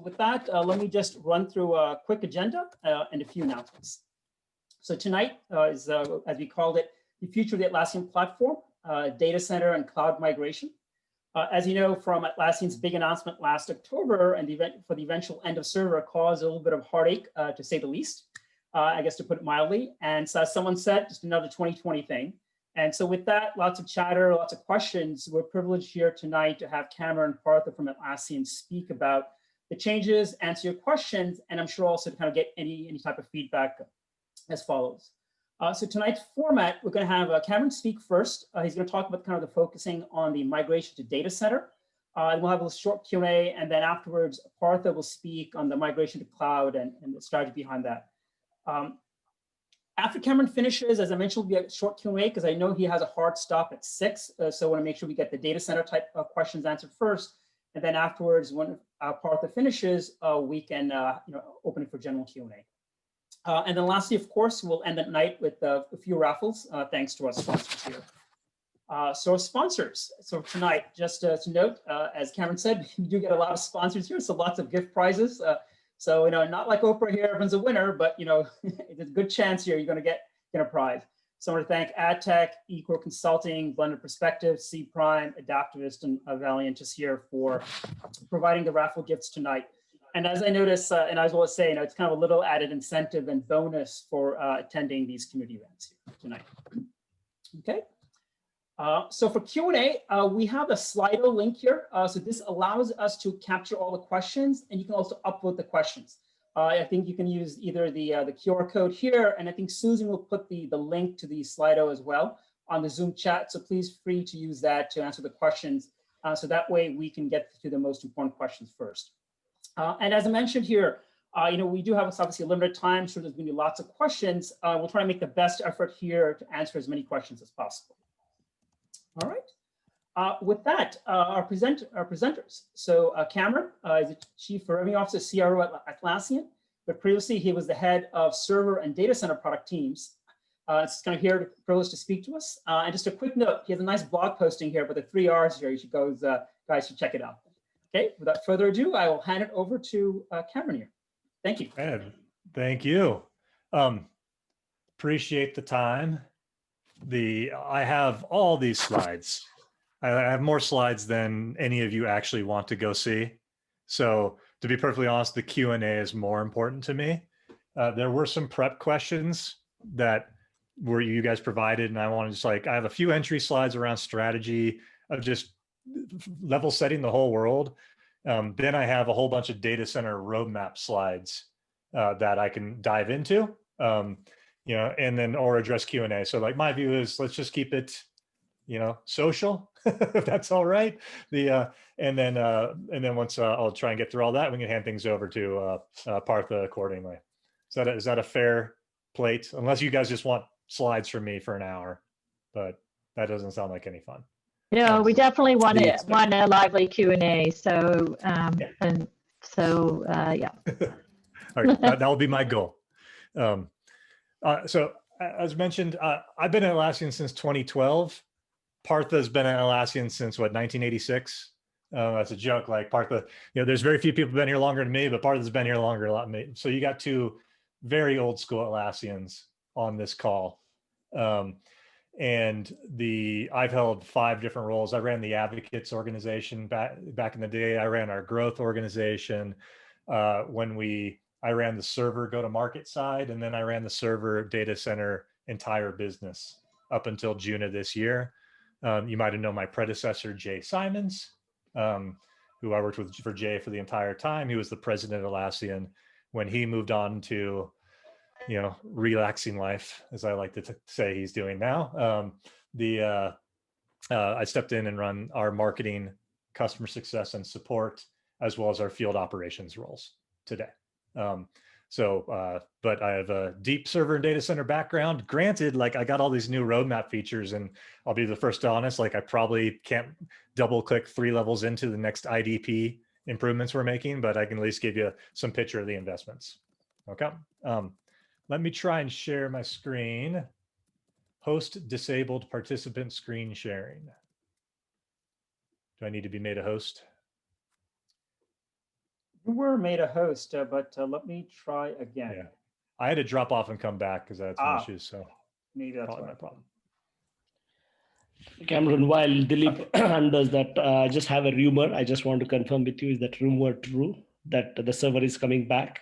With that, let me just run through a quick agenda and a few announcements. So tonight is, as we called it, the future of the Atlassian platform, data center and cloud migration. As you know from Atlassian's big announcement last October, and the event for the eventual end of server caused a little bit of heartache, to say the least, I guess to put it mildly. And so as someone said, just another 2020 thing. And so with that, lots of chatter, lots of questions. We're privileged here tonight to have Cameron and Partha from Atlassian speak about the changes, answer your questions, and I'm sure also to kind of get any type of feedback as follows. So tonight's format, we're going to have Cameron speak first. He's going to talk about kind of the focusing on the migration to data center. And we'll have a short Q&A, and then afterwards, Partha will speak on the migration to cloud and the strategy behind that. After Cameron finishes, as I mentioned, we'll be a short Q&A because I know he has a hard stop at 6. So I want to make sure we get the data center type of questions answered first. And then afterwards, when Partha finishes, we can open it for general Q&A. And then lastly, of course, we'll end at night with a few raffles, thanks to our sponsors here. So sponsors, so tonight, just to note, as Cameron said, we do get a lot of sponsors here, so lots of gift prizes. So, not like Oprah here, everyone's a winner, but, it's a good chance here you're going to get a prize. So I want to thank AdTech, Eco Consulting, Blended Perspective, C Prime, Adaptivist, and Valiant just here for providing the raffle gifts tonight. And as I notice, and I was going to say, it's kind of a little added incentive and bonus for attending these community events here tonight. Okay. So for Q&A, we have a Slido link here. So this allows us to capture all the questions, and you can also upload the questions. I think you can use either the QR code here, and I think Susan will put the link to the Slido as well on the Zoom chat. So please free to use that to answer the questions. So that way we can get to the most important questions first. And as I mentioned here, we do have obviously a limited time, so there's going to be lots of questions. We'll try to make the best effort here to answer as many questions as possible. All right. With that, our presenters. So Cameron is the Chief Revenue Officer, CRO at Atlassian, but previously he was the head of server and data center product teams. It's kind of here privileged to speak to us. And just a quick note, he has a nice blog posting here with the 3 R's here. You should go, guys should check it out. Okay, without further ado, I will hand it over to Cameron here. Thank you. Ed, thank you. Appreciate the time. I have all these slides. I have more slides than any of you actually want to go see. So to be perfectly honest, the Q&A is more important to me. There were some prep questions that you guys provided, and I want to just I have a few entry slides around strategy of just level setting the whole world. Then I have a whole bunch of data center roadmap slides that I can dive into, and then or address Q&A. So my view is let's just keep it, social, if that's all right. And then once I'll try and get through all that, we can hand things over to Partha accordingly. Is that a fair plate? Unless you guys just want slides from me for an hour, but that doesn't sound like any fun. No, we definitely want a lively Q&A. So, yeah. And so, yeah. All right, that will be my goal. So, as mentioned, I've been at Atlassian since 2012. Partha's been at Atlassian since what, 1986? That's a joke. Partha, there's very few people who've been here longer than me, but Partha's been here longer a lot than me. So you got 2 very old school Atlassians on this call. And I've held 5 different roles. I ran the advocates organization back in the day. I ran our growth organization I ran the server go-to-market side, and then I ran the server data center entire business up until June of this year. You might have known my predecessor, Jay Simons, who I worked with for Jay for the entire time. He was the president of Atlassian when he moved on to relaxing life, as I like to say he's doing now. I stepped in and run our marketing, customer success, and support, as well as our field operations roles today. But I have a deep server and data center background. Granted, I got all these new roadmap features, and I'll be the first to be honest, I probably can't double click 3 levels into the next IDP improvements we're making, but I can at least give you some picture of the investments. Okay. Let me try and share my screen. Host disabled participant screen sharing. Do I need to be made a host? You were made a host, but let me try again. Yeah. I had to drop off and come back because I had some issues. So maybe that's probably why. my problem. Cameron, while Dilip does that, I just have a rumor. I just want to confirm with you, is that rumor true that the server is coming back?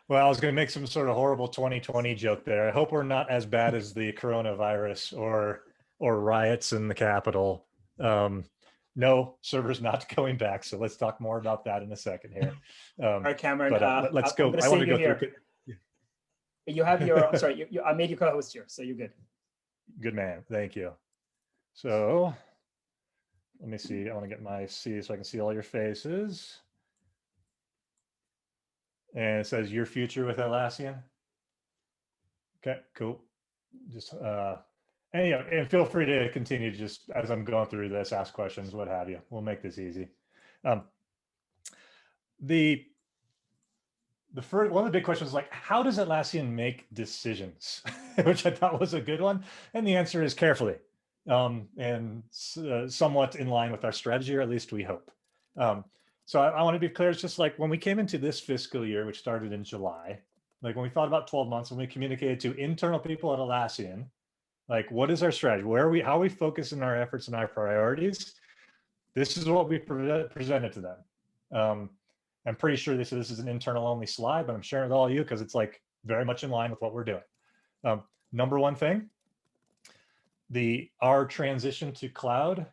Well, I was going to make some sort of horrible 2020 joke there. I hope we're not as bad as the coronavirus or riots in the Capitol. No, server's not going back. So let's talk more about that in a second here. All right, Cameron. But let's go. I want to go through. You have your. I'm sorry. I made you co-host here, so you're good. Good man. Thank you. So let me see. I want to get my see so I can see all your faces. And it says your future with Atlassian. Okay, cool. Just and feel free to continue just as I'm going through this, ask questions, what have you. We'll make this easy. The first one of the big questions is like, how does Atlassian make decisions? Which I thought was a good one. And the answer is carefully, and somewhat in line with our strategy, or at least we hope. So I want to be clear. It's just like when we came into this fiscal year, which started in July, like when we thought about 12 months and we communicated to internal people at Atlassian, like what is our strategy? Where are we, how are we focusing our efforts and our priorities? This is what we presented to them. I'm pretty sure this is an internal only slide, but I'm sharing it with all of you because it's like very much in line with what we're doing. Number one thing, our transition to cloud,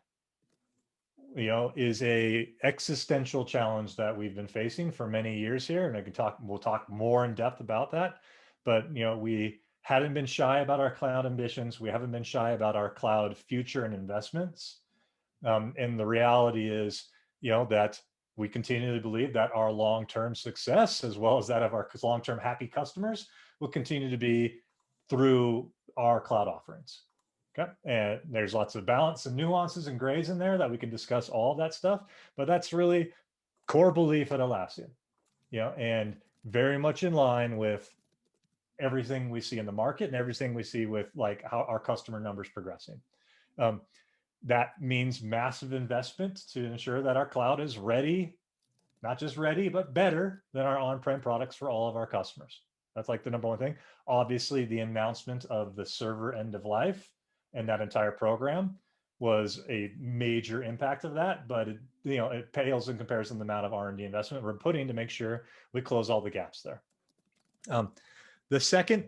is a existential challenge that we've been facing for many years here. And we'll talk more in depth about that. But, we hadn't been shy about our cloud ambitions. We haven't been shy about our cloud future and investments. And the reality is, that we continue to believe that our long-term success, as well as that of our long-term happy customers, will continue to be through our cloud offerings. Okay, and there's lots of balance and nuances and grays in there that we can discuss all of that stuff, but that's really core belief at Atlassian, and very much in line with everything we see in the market and everything we see with like how our customer numbers progressing. That means massive investment to ensure that our cloud is ready, not just ready, but better than our on-prem products for all of our customers. That's like the number one thing. Obviously, the announcement of the server end of life and that entire program was a major impact of that, but it pales in comparison to the amount of R&D investment we're putting to make sure we close all the gaps there. The second,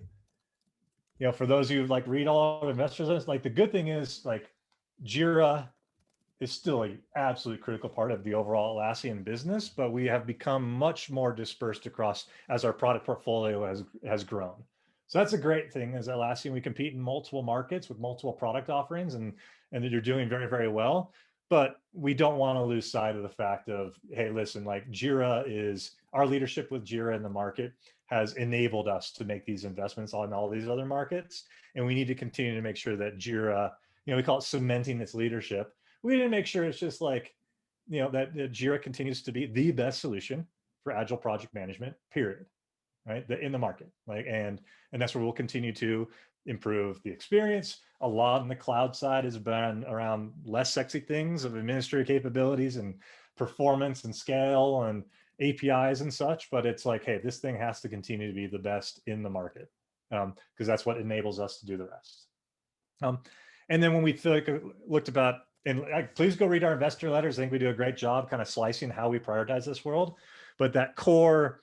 for those who like read all of investors, like the good thing is like Jira is still an absolutely critical part of the overall Atlassian business, but we have become much more dispersed across as our product portfolio has grown. So that's a great thing. As Atlassian, we compete in multiple markets with multiple product offerings, and that you're doing very, very well. But we don't want to lose sight of the fact of, hey, listen, like Jira is, our leadership with Jira in the market has enabled us to make these investments on all these other markets. And we need to continue to make sure that Jira, we call it cementing its leadership. We need to make sure it's just like, that Jira continues to be the best solution for agile project management, period. Right, in the market, like, and that's where we'll continue to improve the experience. A lot on the cloud side has been around less sexy things of administrative capabilities and performance and scale and APIs and such, but it's like, hey, this thing has to continue to be the best in the market, because that's what enables us to do the rest. And then when we looked about, and please go read our investor letters. I think we do a great job kind of slicing how we prioritize this world, but that core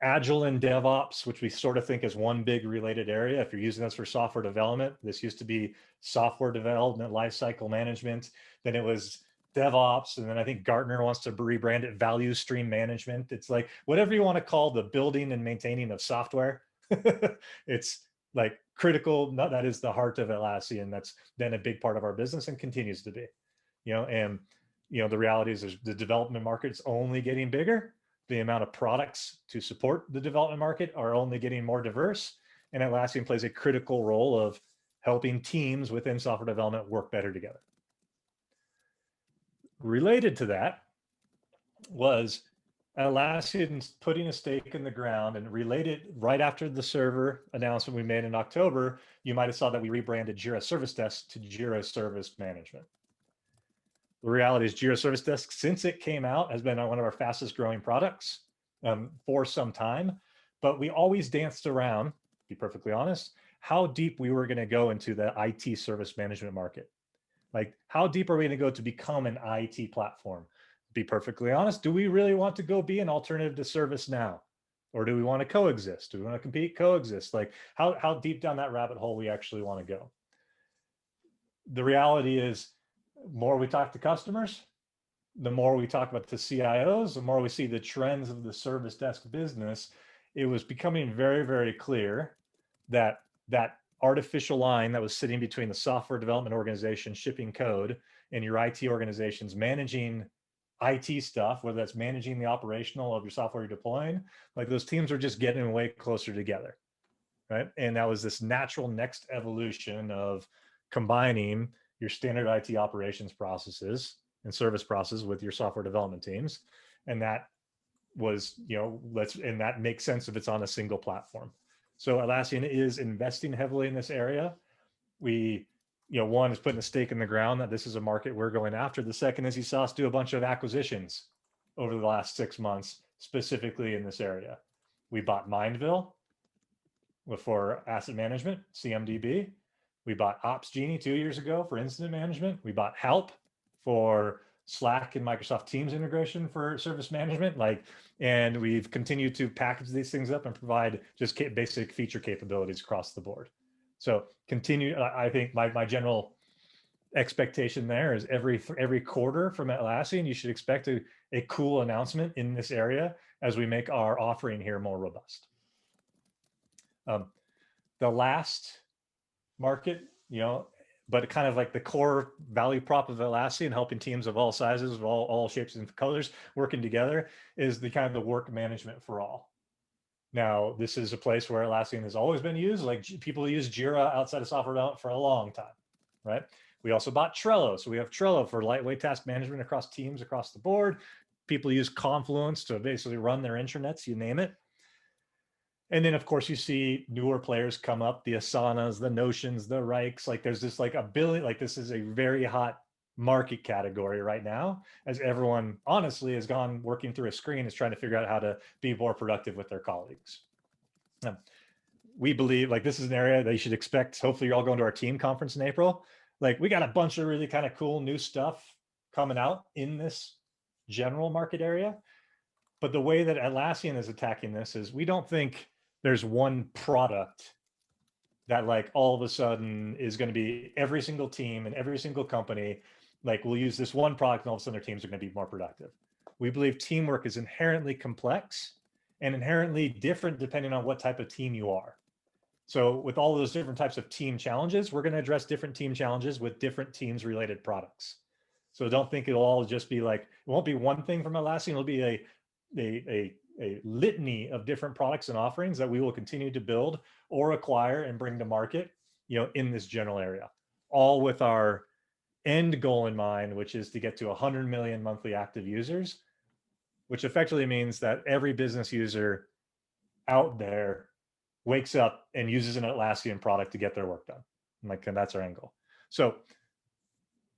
Agile and DevOps, which we sort of think is one big related area. If you're using this for software development, this used to be software development lifecycle management. Then it was DevOps, and then I think Gartner wants to rebrand it value stream management. It's like whatever you want to call the building and maintaining of software. It's like critical. That is the heart of Atlassian. That's been a big part of our business and continues to be. And the reality is the development market's only getting bigger. The amount of products to support the development market are only getting more diverse, and Atlassian plays a critical role of helping teams within software development work better together. Related to that was Atlassian's putting a stake in the ground, and related right after the server announcement we made in October, you might have saw that we rebranded Jira Service Desk to Jira Service Management. The reality is Jira Service Desk, since it came out, has been one of our fastest growing products for some time. But we always danced around, to be perfectly honest, how deep we were going to go into the IT service management market. Like, how deep are we going to go to become an IT platform? To be perfectly honest, do we really want to go be an alternative to ServiceNow? Or do we want to coexist? Do we want to compete, coexist? Like, how deep down that rabbit hole we actually want to go? The reality is, the more we talk to customers, the more we talk about the CIOs, the more we see the trends of the service desk business, it was becoming very, very clear that that artificial line that was sitting between the software development organization shipping code and your IT organizations managing IT stuff, whether that's managing the operational of your software you're deploying, like those teams are just getting way closer together, right? And that was this natural next evolution of combining your standard IT operations processes and service processes with your software development teams. And that was, and that makes sense if it's on a single platform. So Atlassian is investing heavily in this area. We, one is putting a stake in the ground that this is a market we're going after. The second is you saw us do a bunch of acquisitions over the last 6 months, specifically in this area. We bought Mindville for asset management, CMDB. We bought OpsGenie 2 years ago for incident management. We bought Help for Slack and Microsoft Teams integration for service management. And we've continued to package these things up and provide just basic feature capabilities across the board. So I think my general expectation there is every quarter from Atlassian, you should expect a cool announcement in this area as we make our offering here more robust. The last market, but kind of like the core value prop of Atlassian, helping teams of all sizes, of all shapes and colors working together, is the kind of the work management for all. Now, this is a place where Atlassian has always been used. Like, people use Jira outside of software development for a long time, right? We also bought Trello. So we have Trello for lightweight task management across teams across the board. People use Confluence to basically run their intranets, you name it. And then, of course, you see newer players come up, the Asanas, the Notions, the Rikes. Like, there's this this is a very hot market category right now, as everyone honestly has gone working through a screen, is trying to figure out how to be more productive with their colleagues. We believe this is an area that you should expect. Hopefully you're all going to our team conference in April. We got a bunch of really kind of cool new stuff coming out in this general market area. But the way that Atlassian is attacking this is, we don't think there's one product that all of a sudden is going to be every single team and every single company. We'll use this one product and all of a sudden their teams are going to be more productive. We believe teamwork is inherently complex and inherently different depending on what type of team you are. So with all those different types of team challenges, we're going to address different team challenges with different teams related products. So don't think it'll all just be it won't be one thing from Atlassian. It'll be a litany of different products and offerings that we will continue to build or acquire and bring to market, in this general area, all with our end goal in mind, which is to get to 100 million monthly active users, which effectively means that every business user out there wakes up and uses an Atlassian product to get their work done. And that's our end goal. So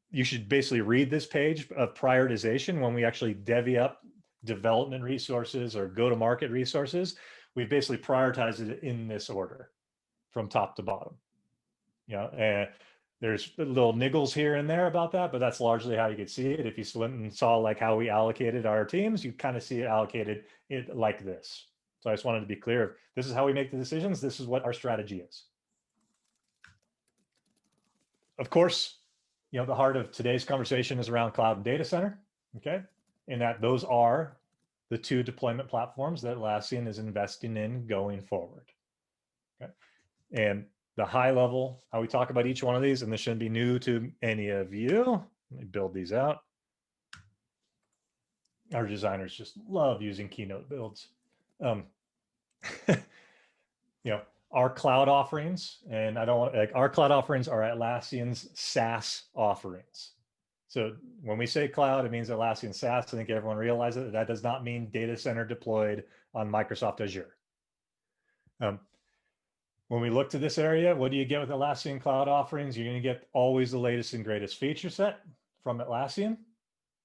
you should basically read this page of prioritization when we actually divvy up development resources or go-to-market resources. We've basically prioritized it in this order from top to bottom. And there's little niggles here and there about that, but that's largely how you could see it. If you went and saw how we allocated our teams, you kind of see it allocated like this. So I just wanted to be clear. This is how we make the decisions. This is what our strategy is. Of course, the heart of today's conversation is around cloud and data center. Okay. And that those are the two deployment platforms that Atlassian is investing in going forward. Okay. And the high level, how we talk about each one of these, and this shouldn't be new to any of you. Let me build these out. Our designers just love using Keynote builds. Our cloud offerings, and our cloud offerings are Atlassian's SaaS offerings. So when we say cloud, it means Atlassian SaaS. I think everyone realizes that does not mean data center deployed on Microsoft Azure. When we look to this area, what do you get with Atlassian cloud offerings? You're going to get always the latest and greatest feature set from Atlassian.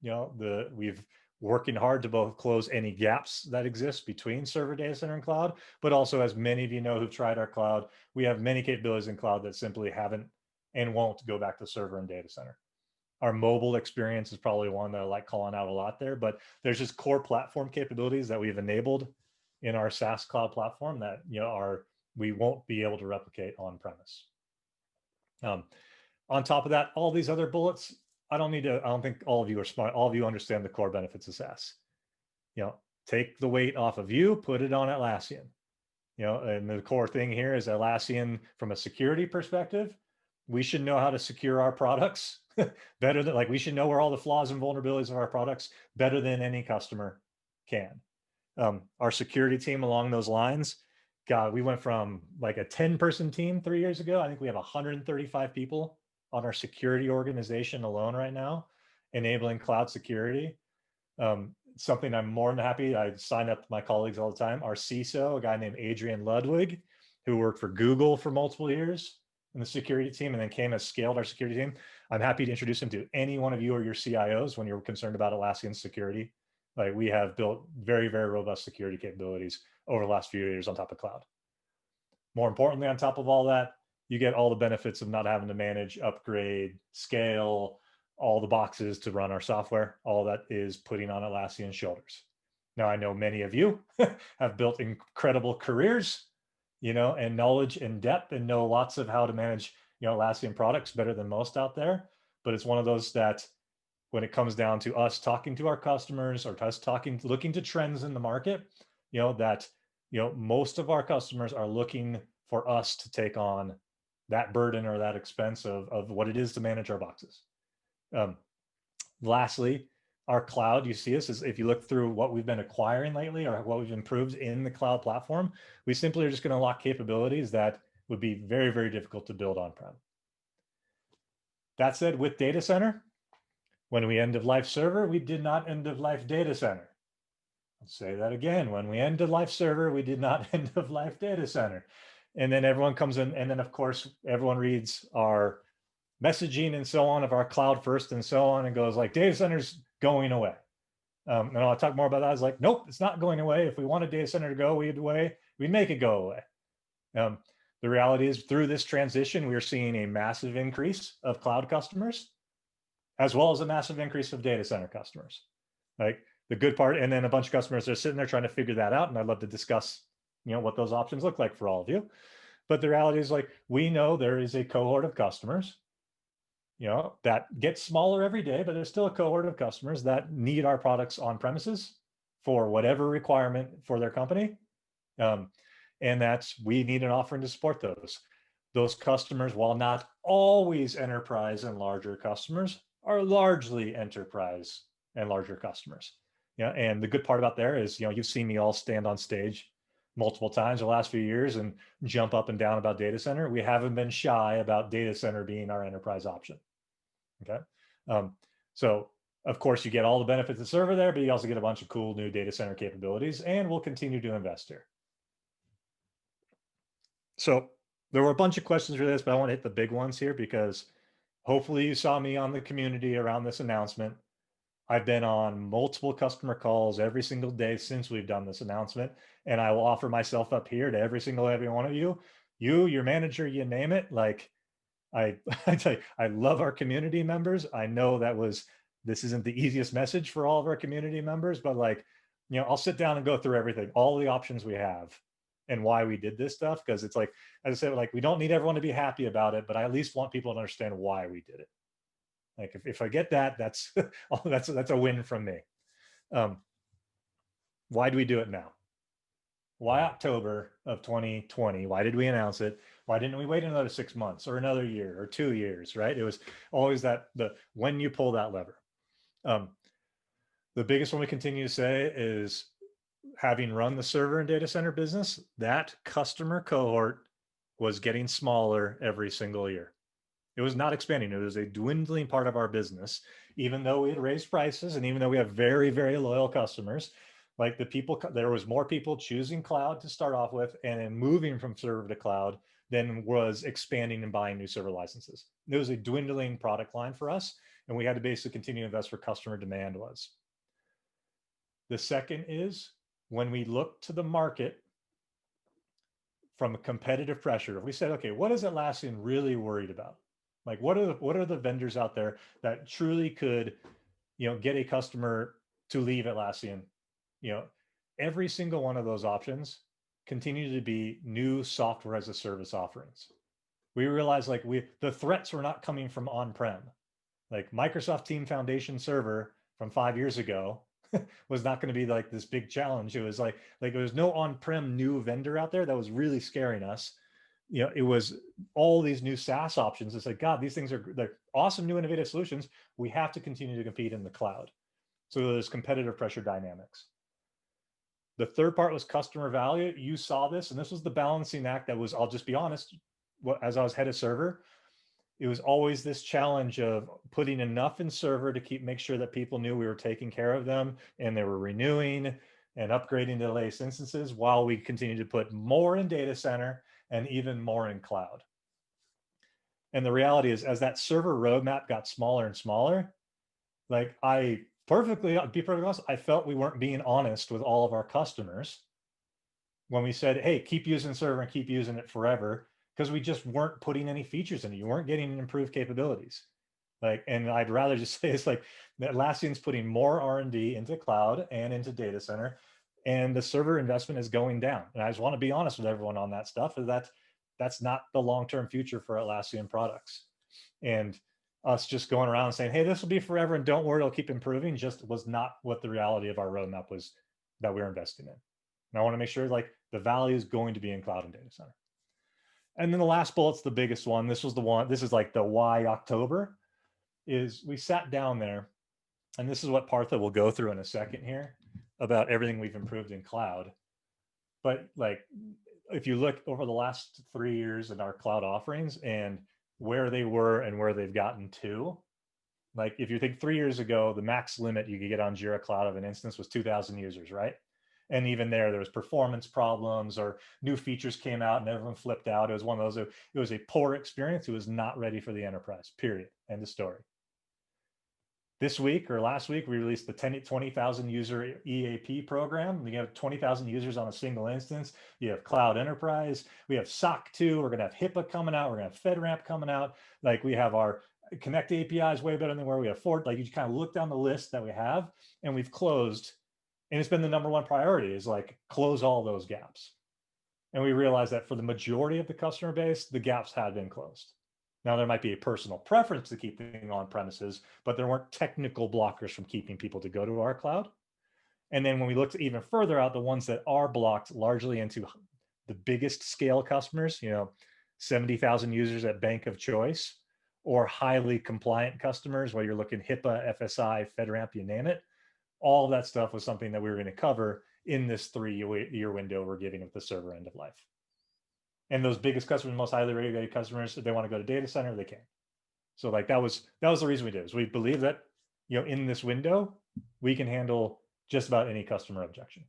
we've working hard to both close any gaps that exist between server, data center, and cloud, but also, as many of you know who've tried our cloud, we have many capabilities in cloud that simply haven't and won't go back to server and data center. Our mobile experience is probably one that I like calling out a lot there, but there's just core platform capabilities that we've enabled in our SaaS cloud platform that we won't be able to replicate on premise. On top of that, all these other bullets, I don't think all of you are smart. All of you understand the core benefits of SaaS. Take the weight off of you, put it on Atlassian. And the core thing here is Atlassian, from a security perspective, we should know how to secure our products better than, we should know where all the flaws and vulnerabilities of our products better than any customer can. Our security team along those lines, God, we went from a 10-person team 3 years ago. I think we have 135 people on our security organization alone right now, enabling cloud security. Something I'm more than happy. I sign up my colleagues all the time. Our CISO, a guy named Adrian Ludwig, who worked for Google for multiple years in the security team and then scaled our security team. I'm happy to introduce him to any one of you or your CIOs when you're concerned about Atlassian security. We have built very, very robust security capabilities over the last few years on top of cloud. More importantly, on top of all that, you get all the benefits of not having to manage, upgrade, scale, all the boxes to run our software. All that is putting on Atlassian's shoulders. Now, I know many of you have built incredible careers, and knowledge and depth, and know lots of how to manage, Atlassian products better than most out there. But it's one of those that when it comes down to us talking to our customers or us looking to trends in the market, most of our customers are looking for us to take on that burden or that expense of what it is to manage our boxes. Lastly, our cloud, you see this, is if you look through what we've been acquiring lately or what we've improved in the cloud platform, we simply are just going to unlock capabilities that would be very, very difficult to build on-prem. That said, with data center, when we end of life server, we did not end of life data center. I'll say that again. When we end of life server, we did not end of life data center. And then everyone comes in, and then of course, everyone reads our messaging and so on of our cloud first and so on, and goes data center's going away. And I'll talk more about that. I was nope, it's not going away. If we want a data center to go away, we'd make it go away. The reality is, through this transition, we are seeing a massive increase of cloud customers, as well as a massive increase of data center customers. The good part, and then a bunch of customers are sitting there trying to figure that out, and I'd love to discuss what those options look like for all of you. But the reality is, we know there is a cohort of customers that gets smaller every day, but there's still a cohort of customers that need our products on premises for whatever requirement for their company. And we need an offering to support those. Those customers, while not always enterprise and larger customers, are largely enterprise and larger customers. And the good part about there is, you've seen me all stand on stage multiple times the last few years and jump up and down about data center. We haven't been shy about data center being our enterprise option. Okay. So of course you get all the benefits of server there, but you also get a bunch of cool new data center capabilities, and we'll continue to invest here. So there were a bunch of questions for this, but I want to hit the big ones here because hopefully you saw me on the community around this announcement. I've been on multiple customer calls every single day since we've done this announcement, and I will offer myself up here to every one of you, your manager, you name it. I tell you, I love our community members. I know this isn't the easiest message for all of our community members, but I'll sit down and go through everything, all the options we have and why we did this stuff. Because it's as I said, we don't need everyone to be happy about it, but I at least want people to understand why we did it. If I get that, that's a win from me. Why do we do it now? Why October of 2020? Why did we announce it? Why didn't we wait another 6 months or another year or 2 years, right? It was always when you pull that lever. The biggest one we continue to say is, having run the server and data center business, that customer cohort was getting smaller every single year. It was not expanding. It was a dwindling part of our business, even though we had raised prices and even though we have very, very loyal customers. There was more people choosing cloud to start off with and then moving from server to cloud than was expanding and buying new server licenses. It was a dwindling product line for us. And we had to basically continue to invest where customer demand was. The second is when we look to the market from a competitive pressure, we said, okay, what is Atlassian really worried about? Like, what are the vendors out there that truly could, get a customer to leave Atlassian? Every single one of those options continue to be new software as a service offerings. We realized the threats were not coming from on-prem. Like Microsoft Team Foundation server from 5 years ago was not going to be like this big challenge. It was like there was no on-prem new vendor out there that was really scaring us. It was all these new SaaS options. It's like, God, these things they're awesome, new innovative solutions. We have to continue to compete in the cloud. So there's competitive pressure dynamics. The third part was customer value. You saw this, and this was the balancing act that was, I'll just be honest, as I was head of server, it was always this challenge of putting enough in server to make sure that people knew we were taking care of them and they were renewing and upgrading to the latest instances while we continue to put more in data center and even more in cloud. And the reality is, as that server roadmap got smaller and smaller, be perfectly honest, I felt we weren't being honest with all of our customers when we said, hey, keep using server and keep using it forever, because we just weren't putting any features in it. You weren't getting improved capabilities. And I'd rather just say it's like Atlassian's putting more R&D into cloud and into data center, and the server investment is going down. And I just want to be honest with everyone on that stuff, is that's not the long-term future for Atlassian products. And us just going around saying, hey, this will be forever and don't worry, it'll keep improving, just was not what the reality of our roadmap was that we were investing in. And I want to make sure the value is going to be in cloud and data center. And then the last bullet's the biggest one. This is like the why October, is we sat down there, and this is what Partha will go through in a second here about everything we've improved in cloud. But if you look over the last 3 years in our cloud offerings and where they were and where they've gotten to, if you think 3 years ago, the max limit you could get on Jira Cloud of an instance was 2,000 users, right? And even there was performance problems or new features came out and everyone flipped out. It was one of those, it was a poor experience. It was not ready for the enterprise, period. End of story. This week or last week, we released the 20,000 user EAP program. We have 20,000 users on a single instance. You have Cloud Enterprise. We have SOC 2. We're going to have Hipaa coming out. We're going to have FedRAMP coming out. We have our Connect APIs way better than where we have Forge. You just kind of look down the list that we have, and we've closed. And it's been the number one priority is close all those gaps. And we realized that for the majority of the customer base, the gaps had been closed. Now, there might be a personal preference to keep things on premises, but there weren't technical blockers from keeping people to go to our cloud. And then when we looked even further out, the ones that are blocked largely into the biggest scale customers, 70,000 users at bank of choice, or highly compliant customers, where you're looking HIPAA, FSI, FedRAMP, you name it. All of that stuff was something that we were going to cover in this 3-year window we're giving with the server end of life. And those biggest customers, most highly regulated customers, if they want to go to data center, they can. So that was the reason we did it. We believe that in this window we can handle just about any customer objection.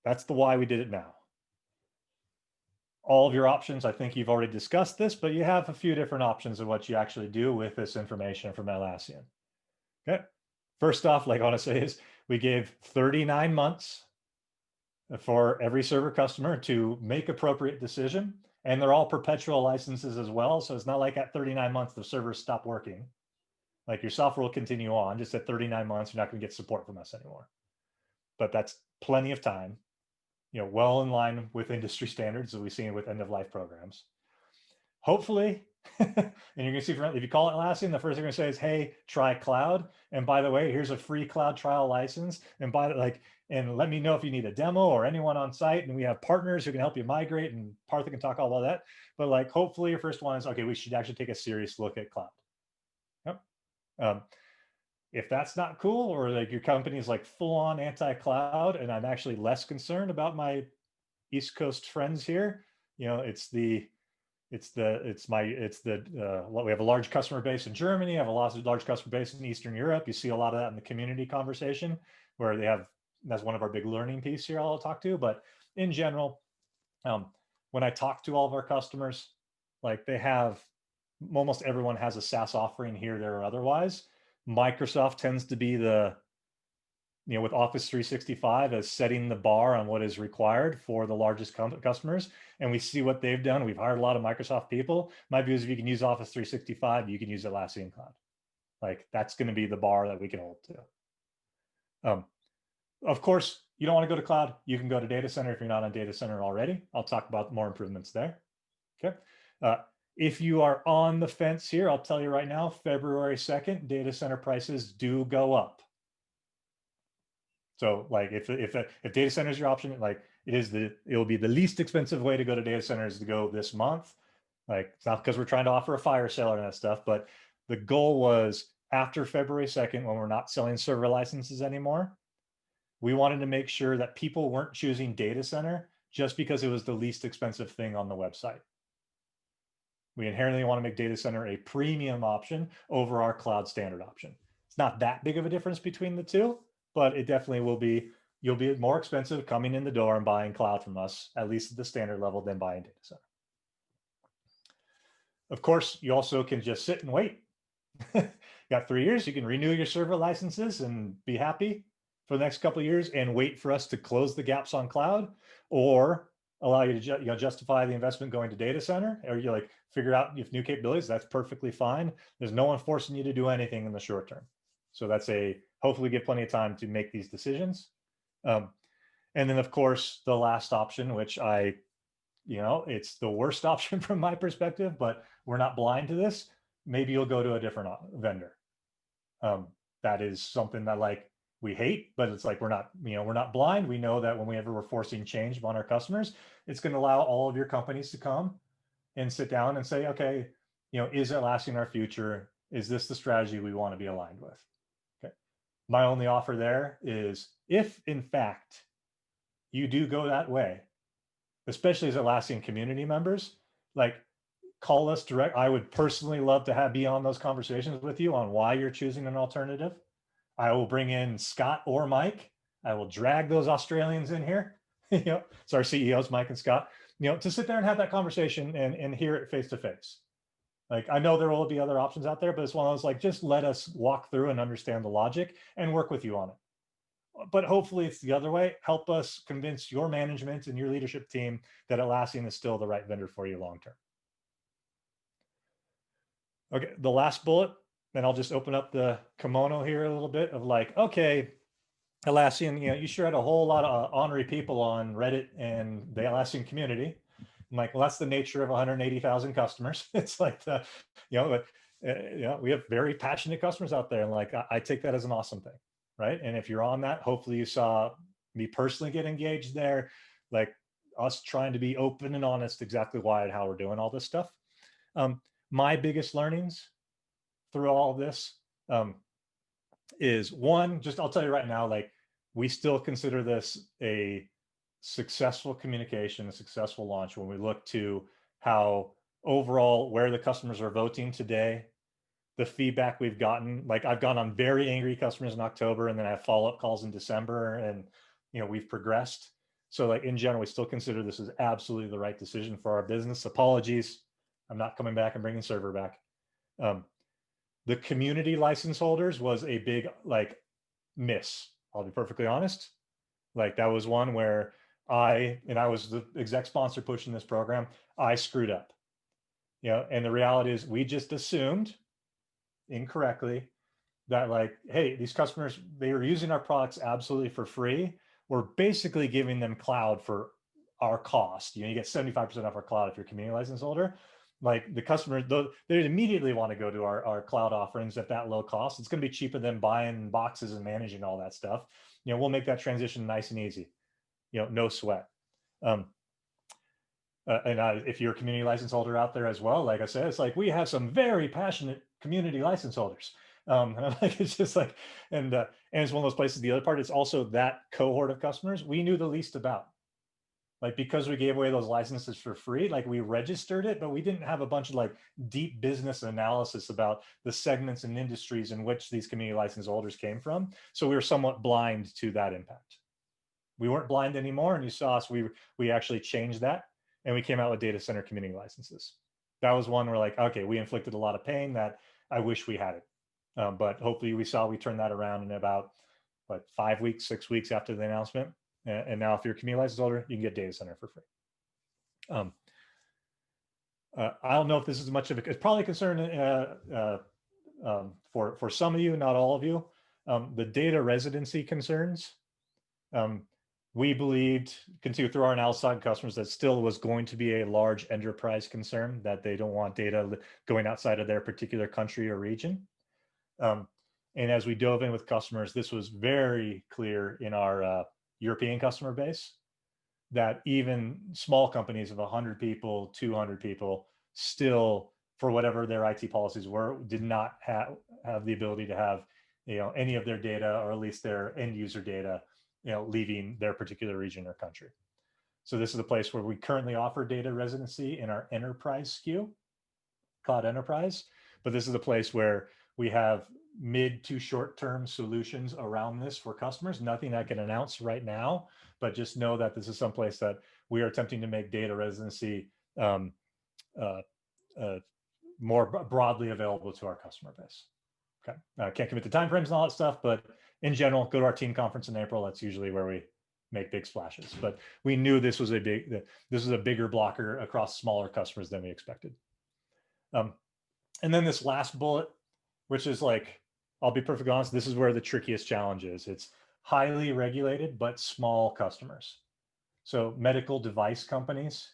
That's the why we did it now. All of your options, I think you've already discussed this, but you have a few different options of what you actually do with this information from Atlassian. Okay. First off, I want to say is we gave 39 months for every server customer to make appropriate decision, and they're all perpetual licenses as well. So it's not like at 39 months the servers stop working. Your software will continue on. Just at 39 months, you're not going to get support from us anymore. But that's plenty of time, well in line with industry standards that we've seen with end of life programs. Hopefully, and you're going to see if you call it Atlassian, the first thing you're going to say is, hey, try cloud. And by the way, here's a free cloud trial license. And and let me know if you need a demo or anyone on site. And we have partners who can help you migrate, and Partha can talk all about that. But hopefully your first one is, okay, we should actually take a serious look at cloud. Yep. If that's not cool, or your company is full on anti-cloud, and I'm actually less concerned about my East Coast friends here, we have a large customer base in Germany, have a large customer base in Eastern Europe. You see a lot of that in the community conversation, where that's one of our big learning piece here I'll talk to. But in general, when I talk to all of our customers, they have almost everyone has a SaaS offering here, there, or otherwise. Microsoft tends to be the, with Office 365 as setting the bar on what is required for the largest customers. And we see what they've done. We've hired a lot of Microsoft people. My view is if you can use Office 365, you can use Atlassian Cloud. Like that's going to be the bar that we can hold to. Of course, you don't want to go to cloud. You can go to data center if you're not on data center already. I'll talk about more improvements there. Okay. If you are on the fence here, I'll tell you right now, February 2nd, data center prices do go up. So like if data center is your option, like it will be the least expensive way to go to data centers to go this month. Like it's not because we're trying to offer a fire sale or that stuff, but the goal was after February 2nd, when we're not selling server licenses anymore, we wanted to make sure that people weren't choosing data center just because it was the least expensive thing on the website. We inherently want to make data center a premium option over our cloud standard option. It's not that big of a difference between the two, but it definitely will be, you'll be more expensive coming in the door and buying cloud from us, at least at the standard level, than buying data center. Of course, you also can just sit and wait. You got 3 years, you can renew your server licenses and be happy for the next couple of years and wait for us to close the gaps on cloud, or allow you to justify the investment going to data center, or you like figure out if new capabilities, that's perfectly fine. There's no one forcing you to do anything in the short term. So that's hopefully give plenty of time to make these decisions. And then of course, the last option, which it's the worst option from my perspective, but we're not blind to this. Maybe you'll go to a different vendor. That is something that like we hate, but it's like we're not blind. We know that whenever we're forcing change on our customers, it's going to allow all of your companies to come and sit down and say, okay, is Atlassian our future? Is this the strategy we want to be aligned with? Okay. My only offer there is if in fact you do go that way, especially as Atlassian community members, like call us direct. I would personally love to be on those conversations with you on why you're choosing an alternative. I will bring in Scott or Mike. I will drag those Australians in here. It's our CEOs, Mike and Scott, to sit there and have that conversation and hear it face to face. Like, I know there will be other options out there, but it's one of those like, just let us walk through and understand the logic and work with you on it. But hopefully it's the other way. Help us convince your management and your leadership team that Atlassian is still the right vendor for you long term. Okay, the last bullet, then I'll just open up the kimono here a little bit of like, okay, Atlassian, you sure had a whole lot of ornery people on Reddit and the Atlassian community. I'm like, well, that's the nature of 180,000 customers. It's like we have very passionate customers out there, and like I take that as an awesome thing, right? And if you're on that, hopefully you saw me personally get engaged there, like us trying to be open and honest exactly why and how we're doing all this stuff. My biggest learnings through all of this is one, just I'll tell you right now, like we still consider this a successful communication, a successful launch when we look to how overall where the customers are voting today, the feedback we've gotten. Like I've gone on very angry customers in October, and then I have follow-up calls in December, and we've progressed. So like in general, we still consider this is absolutely the right decision for our business. Apologies, I'm not coming back and bringing server back. The community license holders was a big like miss. I'll be perfectly honest. Like that was one where I was the exec sponsor pushing this program. I screwed up, and the reality is we just assumed incorrectly that like, hey, these customers, they are using our products absolutely for free. We're basically giving them cloud for our cost. You get 75% off our cloud if you're a community license holder. Like the customer, they immediately want to go to our cloud offerings at that low cost. It's going to be cheaper than buying boxes and managing all that stuff. We'll make that transition nice and easy. No sweat. If you're a community license holder out there as well, like I said, it's like we have some very passionate community license holders. And I'm like, it's just like, and it's one of those places. The other part is also that cohort of customers we knew the least about. Like because we gave away those licenses for free, like we registered it, but we didn't have a bunch of like deep business analysis about the segments and industries in which these community license holders came from. So we were somewhat blind to that impact. We weren't blind anymore, and you saw us. We actually changed that, and we came out with data center community licenses. that was one where like, okay, we inflicted a lot of pain that I wish we had it. But hopefully we turned that around in about 5 weeks, 6 weeks after the announcement. And now if your community license holder, you can get data center for free. I don't know if this is much of a, it's probably a concern for some of you, not all of you. The data residency concerns. We believed, continue through our analysis on customers, that still was going to be a large enterprise concern, that they don't want data going outside of their particular country or region. And as we dove in with customers, this was very clear in our European customer base, that even small companies of 100 people, 200 people, still, for whatever their IT policies were, did not have the ability to have, any of their data, or at least their end user data, leaving their particular region or country. So this is a place where we currently offer data residency in our enterprise SKU, Cloud Enterprise. But this is a place where we have mid to short-term solutions around this for customers. Nothing I can announce right now, but just know that this is someplace that we are attempting to make data residency more broadly available to our customer base. Okay, I can't commit to timeframes and all that stuff, but in general, go to our team conference in April. That's usually where we make big splashes. But we knew this was a bigger blocker across smaller customers than we expected. And then this last bullet, which is like, I'll be perfectly honest, this is where the trickiest challenge is. It's highly regulated, but small customers. So medical device companies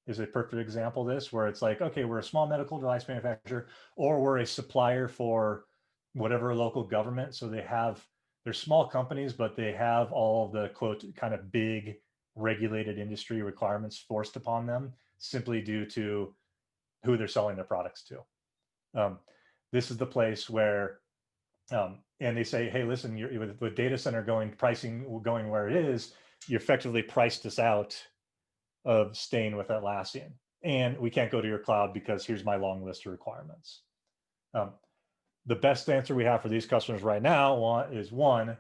is a perfect example of this, where it's like, okay, we're a small medical device manufacturer, or we're a supplier for whatever local government. So they're small companies, but they have all of the quote kind of big regulated industry requirements forced upon them simply due to who they're selling their products to. This is the place where, and they say, hey, listen, with data center pricing going where it is, you effectively priced us out of staying with Atlassian. And we can't go to your cloud because here's my long list of requirements. The best answer we have for these customers right now is one,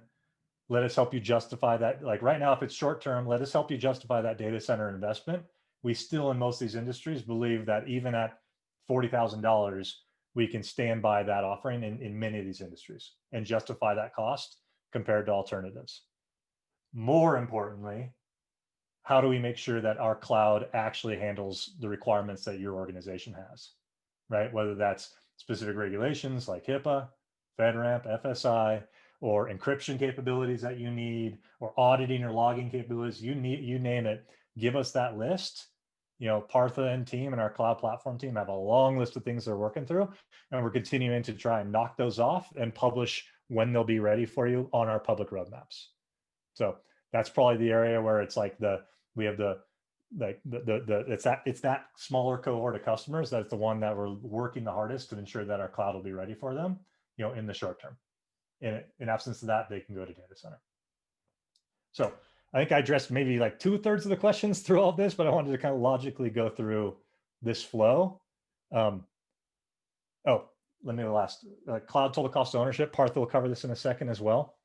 let us help you justify that. Like right now, if it's short-term, let us help you justify that data center investment. We still, in most of these industries, believe that even at $40,000, we can stand by that offering in many of these industries and justify that cost compared to alternatives. More importantly, how do we make sure that our cloud actually handles the requirements that your organization has, right? Whether that's specific regulations like HIPAA, FedRAMP, FSI, or encryption capabilities that you need, or auditing or logging capabilities, you name it, give us that list. Partha and team and our cloud platform team have a long list of things they're working through, and we're continuing to try and knock those off and publish when they'll be ready for you on our public roadmaps. So that's probably the area where it's like it's that smaller cohort of customers that's the one that we're working the hardest to ensure that our cloud will be ready for them, in the short term. In absence of that, they can go to data center. So I think I addressed maybe like 2/3 of the questions through all this, but I wanted to kind of logically go through this flow. Let me last cloud total cost of ownership. Partha will cover this in a second as well.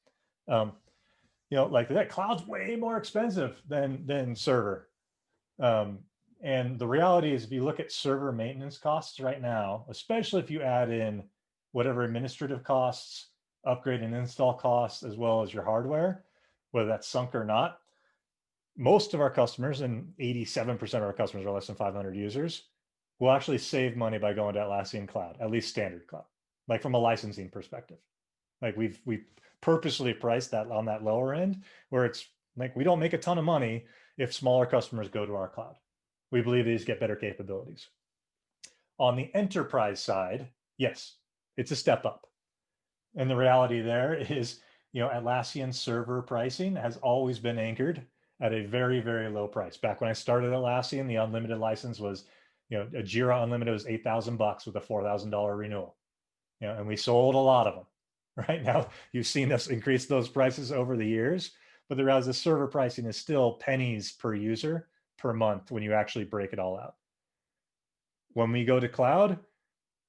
Like that cloud's way more expensive than server. And the reality is, if you look at server maintenance costs right now, especially if you add in whatever administrative costs, upgrade and install costs, as well as your hardware, whether that's sunk or not, most of our customers, and 87% of our customers are less than 500 users, will actually save money by going to Atlassian Cloud, at least standard cloud, like from a licensing perspective. Like we've purposely priced that on that lower end, where it's like we don't make a ton of money if smaller customers go to our cloud. We believe these get better capabilities. On the enterprise side, yes, it's a step up. And the reality there is, Atlassian server pricing has always been anchored at a very, very low price. Back when I started Atlassian, the unlimited license was, a Jira Unlimited was $8,000 with a $4,000 renewal. And we sold a lot of them. Right now, you've seen us increase those prices over the years, but the reality is the server pricing is still pennies per user per month when you actually break it all out. When we go to cloud,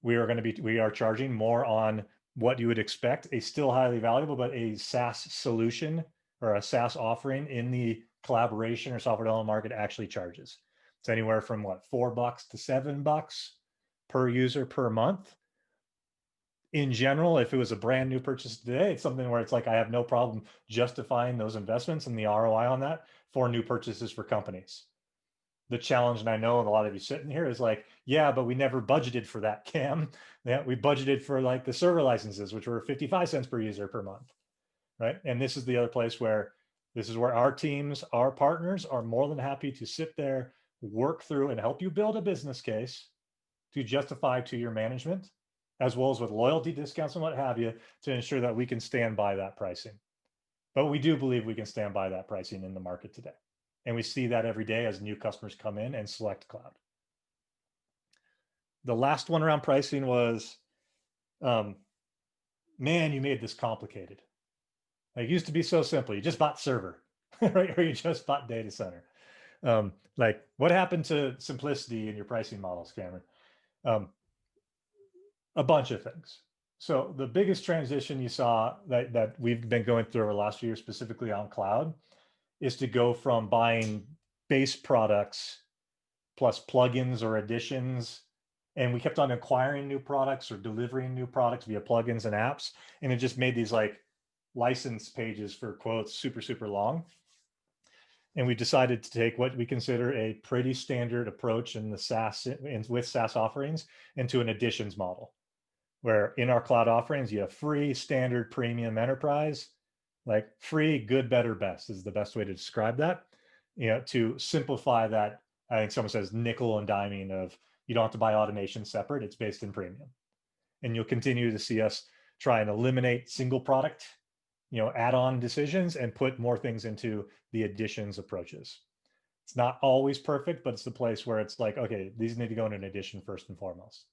we are charging more on what you would expect, a still highly valuable, but a SaaS solution or a SaaS offering in the collaboration or software development market actually charges. It's anywhere from what, $4 to $7 per user per month. In general, if it was a brand new purchase today, it's something where it's like, I have no problem justifying those investments and the ROI on that for new purchases for companies. The challenge, and I know a lot of you sitting here, is like, yeah, but we never budgeted for that, Cam. Yeah, we budgeted for like the server licenses, which were 55 cents per user per month, right? And this is the other place where this is where our teams, our partners are more than happy to sit there, work through and help you build a business case to justify to your management, as well as with loyalty discounts and what have you, to ensure that we can stand by that pricing. But we do believe we can stand by that pricing in the market today. And we see that every day as new customers come in and select cloud. The last one around pricing was, man, you made this complicated. Like, it used to be so simple. You just bought server, right? Or you just bought data center. Like, what happened to simplicity in your pricing models, Cameron? A bunch of things. So the biggest transition you saw that we've been going through over the last few years, specifically on cloud, is to go from buying base products plus plugins or additions. And we kept on acquiring new products or delivering new products via plugins and apps. And it just made these like license pages for quotes super, super long. And we decided to take what we consider a pretty standard approach in the SaaS with SaaS offerings into an additions model, where in our cloud offerings, you have free, standard, premium, enterprise. Like free, good, better, best is the best way to describe that. You know, to simplify that, I think someone says nickel and diming of, you don't have to buy automation separate, it's based in premium. And you'll continue to see us try and eliminate single product, you know, add-on decisions and put more things into the additions approaches. It's not always perfect, but it's the place where it's like, okay, these need to go in an addition first and foremost.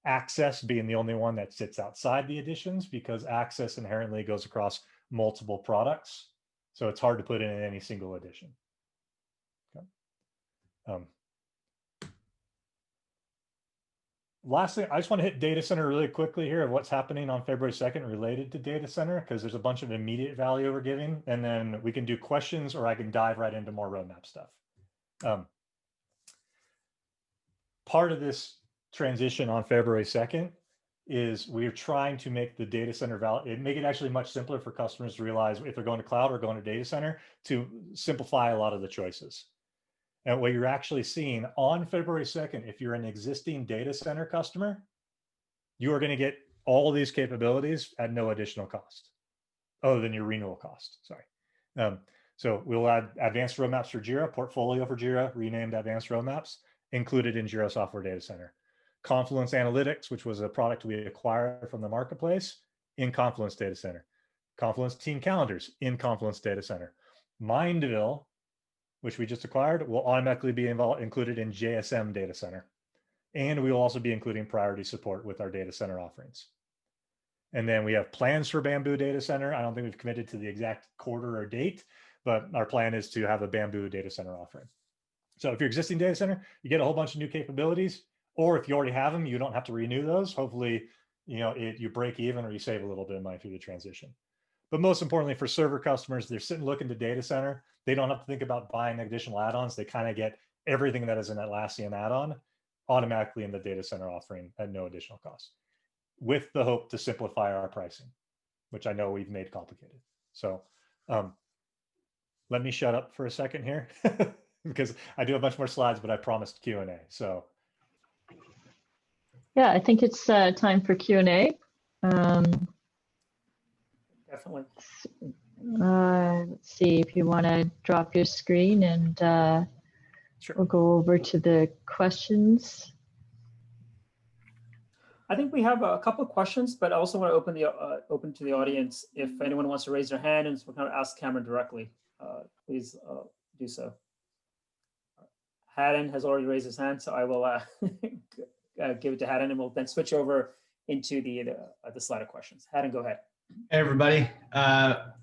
Access being the only one that sits outside the additions, because access inherently goes across multiple products. So it's hard to put in any single edition. Okay. Last thing, I just want to hit data center really quickly here of what's happening on February 2nd related to data center, because there's a bunch of immediate value we're giving, and then we can do questions or I can dive right into more roadmap stuff. Part of this transition on February 2nd is we're trying to make the data center make it actually much simpler for customers to realize if they're going to cloud or going to data center, to simplify a lot of the choices. And what you're actually seeing on February 2nd, if you're an existing data center customer, you are going to get all these capabilities at no additional cost, other than your renewal cost. Sorry. So we'll add advanced roadmaps for Jira, portfolio for Jira, renamed advanced roadmaps, included in Jira Software Data Center. Confluence Analytics, which was a product we acquired from the marketplace, in Confluence Data Center. Confluence Team Calendars in Confluence Data Center. Mindville, which we just acquired, will automatically be included in JSM Data Center. And we will also be including priority support with our data center offerings. And then we have plans for Bamboo Data Center. I don't think we've committed to the exact quarter or date, but our plan is to have a Bamboo Data Center offering. So if you're existing data center, you get a whole bunch of new capabilities, or if you already have them, you don't have to renew those. Hopefully, you know, you break even or you save a little bit of money through the transition. But most importantly, for server customers, they're sitting looking to data center. They don't have to think about buying additional add-ons. They kind of get everything that is an Atlassian add-on automatically in the data center offering at no additional cost, with the hope to simplify our pricing, which I know we've made complicated. So let me shut up for a second here because I do have a bunch more slides, but I promised Q&A. So yeah, I think it's time for Q&A. Definitely. Let's see if you want to drop your screen, and Sure. we'll go over to the questions. I think we have a couple of questions, but I also want to open to the audience. If anyone wants to raise their hand and kind of ask Cameron directly, please do so. Haddon has already raised his hand, so I will give it to Haddon, and we'll then switch over into the slide of questions. Haddon, go ahead. Hey, everybody.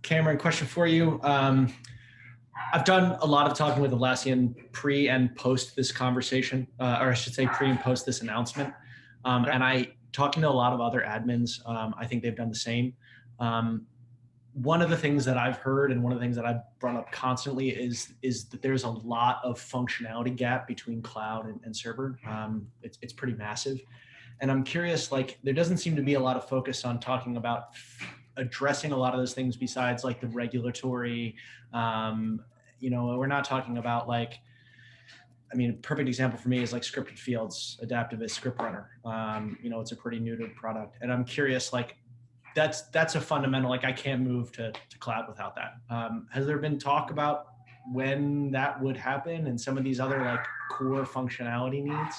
Cameron, question for you. I've done a lot of talking with Atlassian pre and post this conversation, or I should say pre and post this announcement. And talking to a lot of other admins, I think they've done the same. one of the things that I've heard and one of the things that I've brought up constantly is that there's a lot of functionality gap between cloud and server. It's pretty massive. And I'm curious, like, there doesn't seem to be a lot of focus on talking about addressing a lot of those things besides like the regulatory, we're not talking about like, I mean, a perfect example for me is like scripted fields, Adaptivist Script Runner. It's a pretty new to product. And I'm curious, like, that's a fundamental, like I can't move to cloud without that. Has there been talk about when that would happen and some of these other like core functionality needs?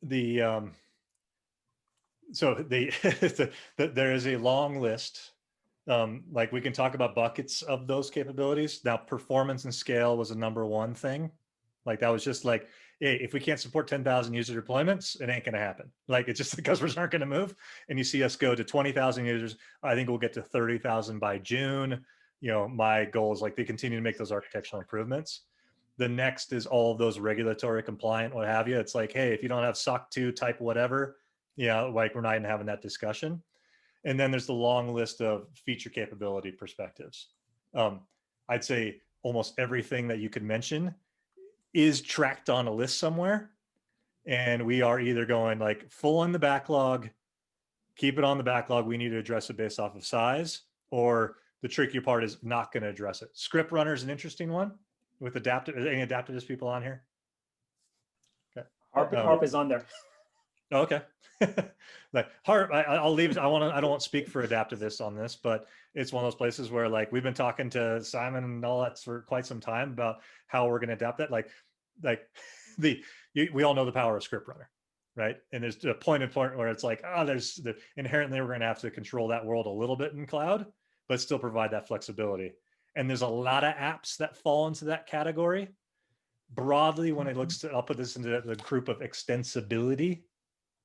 There is a long list. Like we can talk about buckets of those capabilities. Now, performance and scale was a #1 thing. Like that was just like, hey, if we can't support 10,000 user deployments, it ain't going to happen. Like it's just the customers aren't going to move. And you see us go to 20,000 users. I think we'll get to 30,000 by June. My goal is like they continue to make those architectural improvements. The next is all of those regulatory compliant, what have you. It's like, hey, if you don't have SOC 2 type whatever, like we're not even having that discussion. And then there's the long list of feature capability perspectives. I'd say almost everything that you could mention is tracked on a list somewhere. And we are either going like full on the backlog, keep it on the backlog, we need to address it based off of size, or the trickier part is not going to address it. Script Runner is an interesting one with adaptive. Any Adaptivist people on here? Okay. Harp is on there. Oh, okay. Like Harp, I'll leave. I don't want to speak for Adaptivists on this, but it's one of those places where like we've been talking to Simon and all that for quite some time about how we're going to adapt that. We all know the power of Script Runner, right? And there's a point where it's like, inherently we're going to have to control that world a little bit in cloud, but still provide that flexibility. And there's a lot of apps that fall into that category. Broadly, when it looks to, I'll put this into the group of extensibility,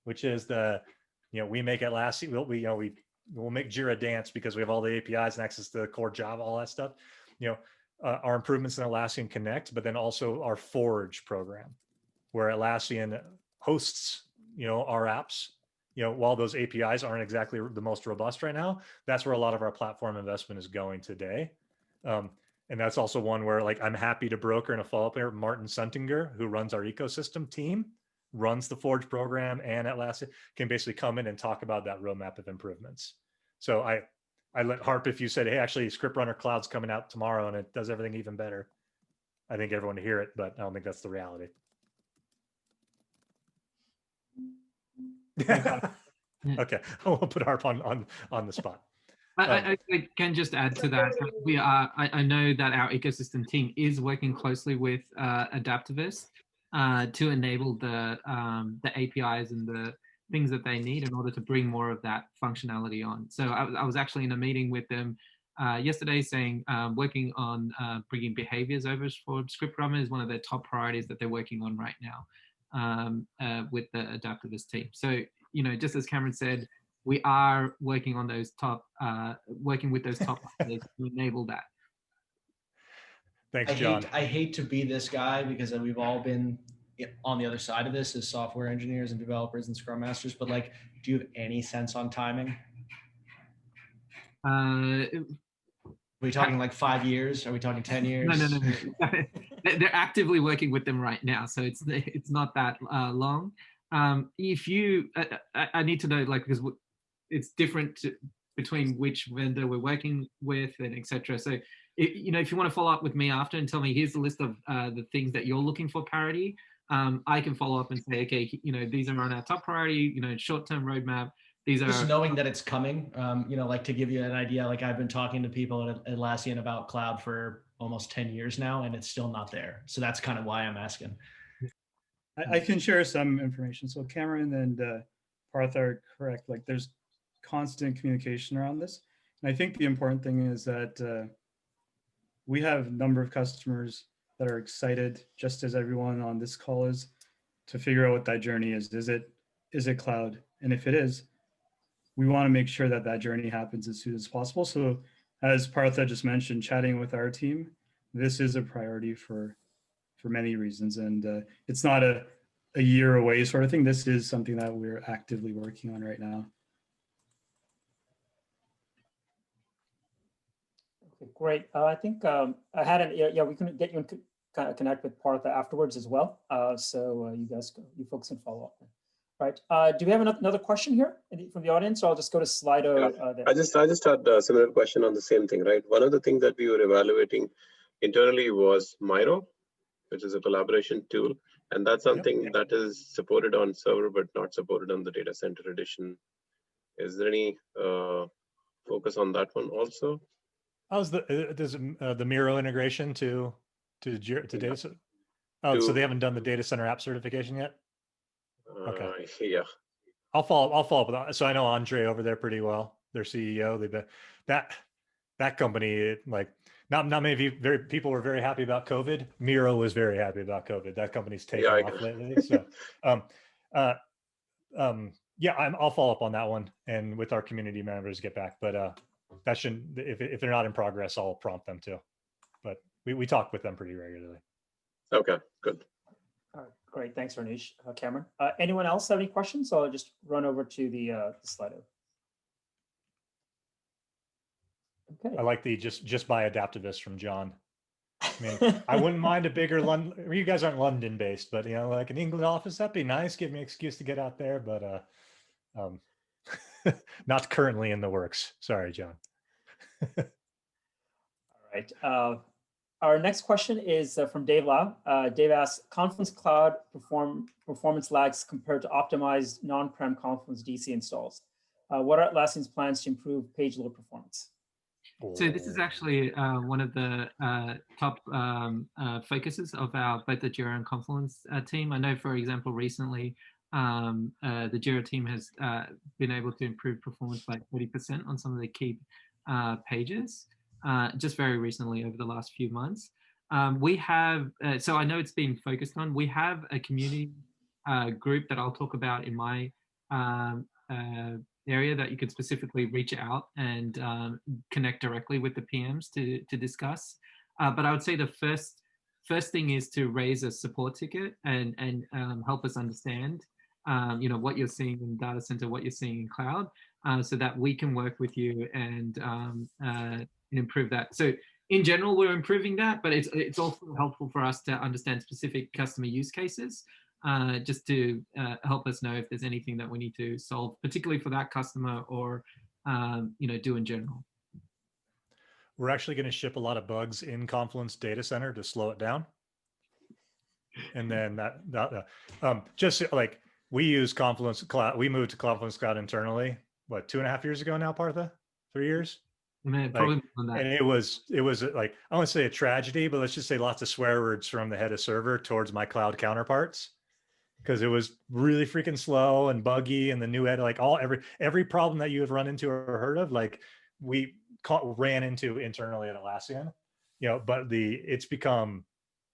which is we make Atlassian, we'll make Jira dance because we have all the APIs and access to the core Java, all that stuff. Our improvements in Atlassian Connect, but then also our Forge program, where Atlassian hosts, our apps. While those APIs aren't exactly the most robust right now, that's where a lot of our platform investment is going today. And that's also one where like I'm happy to broker and a follow-up here. Martin Suntinger, who runs our ecosystem team, runs the Forge program, and Atlassian can basically come in and talk about that roadmap of improvements. So I let Harp, if you said, hey, actually Script Runner Cloud's coming out tomorrow and it does everything even better, I think everyone would hear it, but I don't think that's the reality. Okay, we'll put Harp on the spot. I can just add to that. I know that our ecosystem team is working closely with Adaptivist to enable the APIs and the things that they need in order to bring more of that functionality on. So I was actually in a meeting with them yesterday saying working on bringing behaviors over for Script Runner is one of their top priorities that they're working on right now with the Adaptivist team. So, just as Cameron said, we are working on those working with those top to enable that. Thanks, John. I hate to be this guy because we've all been on the other side of this as software engineers and developers and Scrum Masters, but like, do you have any sense on timing? Are we talking like 5 years? Are we talking 10 years? No. They're actively working with them right now, so it's not that long. If you, I need to know, like, because it's different between which vendor we're working with and etc. So, if you want to follow up with me after and tell me, here's the list of the things that you're looking for parity, I can follow up and say, okay, these are on our top priority, short-term roadmap. These are just knowing that it's coming. Like to give you an idea, like I've been talking to people at Atlassian about cloud for almost 10 years now, and it's still not there. So that's kind of why I'm asking. I can share some information. So Cameron and Parth are correct. Like there's constant communication around this. And I think the important thing is that we have a number of customers that are excited, just as everyone on this call is, to figure out what that journey is. Is it cloud? And if it is, we want to make sure that that journey happens as soon as possible. So as Partha just mentioned, chatting with our team, this is a priority for many reasons. And it's not a year away sort of thing. This is something that we're actively working on right now. Okay, great. I think I had an, yeah, we can get you in connect with Partha afterwards as well. You folks can follow up. Right. Do we have another question here from the audience? So I'll just go to Slido. Yeah. I just had a similar question on the same thing, right? One of the things that we were evaluating internally was Miro, which is a collaboration tool. And that's something that is supported on server, but not supported on the data center edition. Is there any focus on that one also? How's the Miro integration to data center? Oh, so they haven't done the data center app certification yet? Okay. Yeah. I'll follow up with that. So I know Andre over there pretty well, their CEO. They've been that company, like not many people were very happy about COVID. Miro was very happy about COVID. That company's taken off lately. So I'll follow up on that one and with our community members get back. But that shouldn't, if they're not in progress, I'll prompt them to. But we talk with them pretty regularly. Okay, good. All right, great. Thanks, Ranish. Cameron. Anyone else have any questions? So I'll just run over to the Slido. Okay. I like the just buy Adaptivist from John. I mean, I wouldn't mind a bigger London. You guys aren't London based, but like an England office, that'd be nice. Give me an excuse to get out there, but not currently in the works. Sorry, John. All right. Our next question is from Dave Lau. Dave asks, Confluence Cloud performance lags compared to optimized non-prem Confluence DC installs. What are Atlassian's plans to improve page load performance? So this is actually one of the top focuses of both the Jira and Confluence team. I know, for example, recently the Jira team has been able to improve performance by 30% on some of the key pages. Just very recently over the last few months. We have, so I know it's been focused on, we have a community group that I'll talk about in my area that you could specifically reach out and connect directly with the PMs to discuss. But I would say the first thing is to raise a support ticket and help us understand what you're seeing in data center, what you're seeing in cloud, so that we can work with you and improve that. So in general, we're improving that, but it's also helpful for us to understand specific customer use cases, just to help us know if there's anything that we need to solve, particularly for that customer or do in general. We're actually going to ship a lot of bugs in Confluence Data Center to slow it down. And then just like we use Confluence Cloud, we moved to Confluence Cloud internally, what, 2.5 years ago now, Partha? 3 years? Probably on that. And it was like, I won't say a tragedy, but let's just say lots of swear words from the head of server towards my cloud counterparts, because it was really freaking slow and buggy, and the new head, like every problem that you have run into or heard of, like we ran into internally at Atlassian, but it's become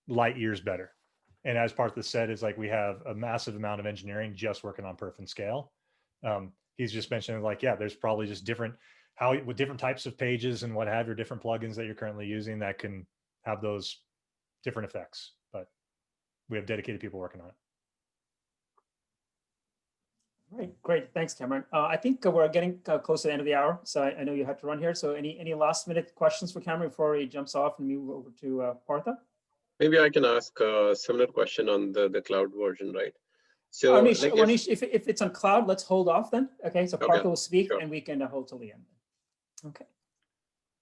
light years better. And as Partha said, is like we have a massive amount of engineering just working on perf and scale. He's just mentioning like, yeah, there's probably just with different types of pages and what have your different plugins that you're currently using that can have those different effects, but we have dedicated people working on it. Right, great. Thanks, Cameron. I think we're getting close to the end of the hour, so I know you had to run here. So any last minute questions for Cameron before he jumps off and move over to Partha? Maybe I can ask a similar question on the cloud version, right? So Anish, if it's on cloud, let's hold off then. Okay, so Partha will speak, sure, and we can hold till the end. Okay.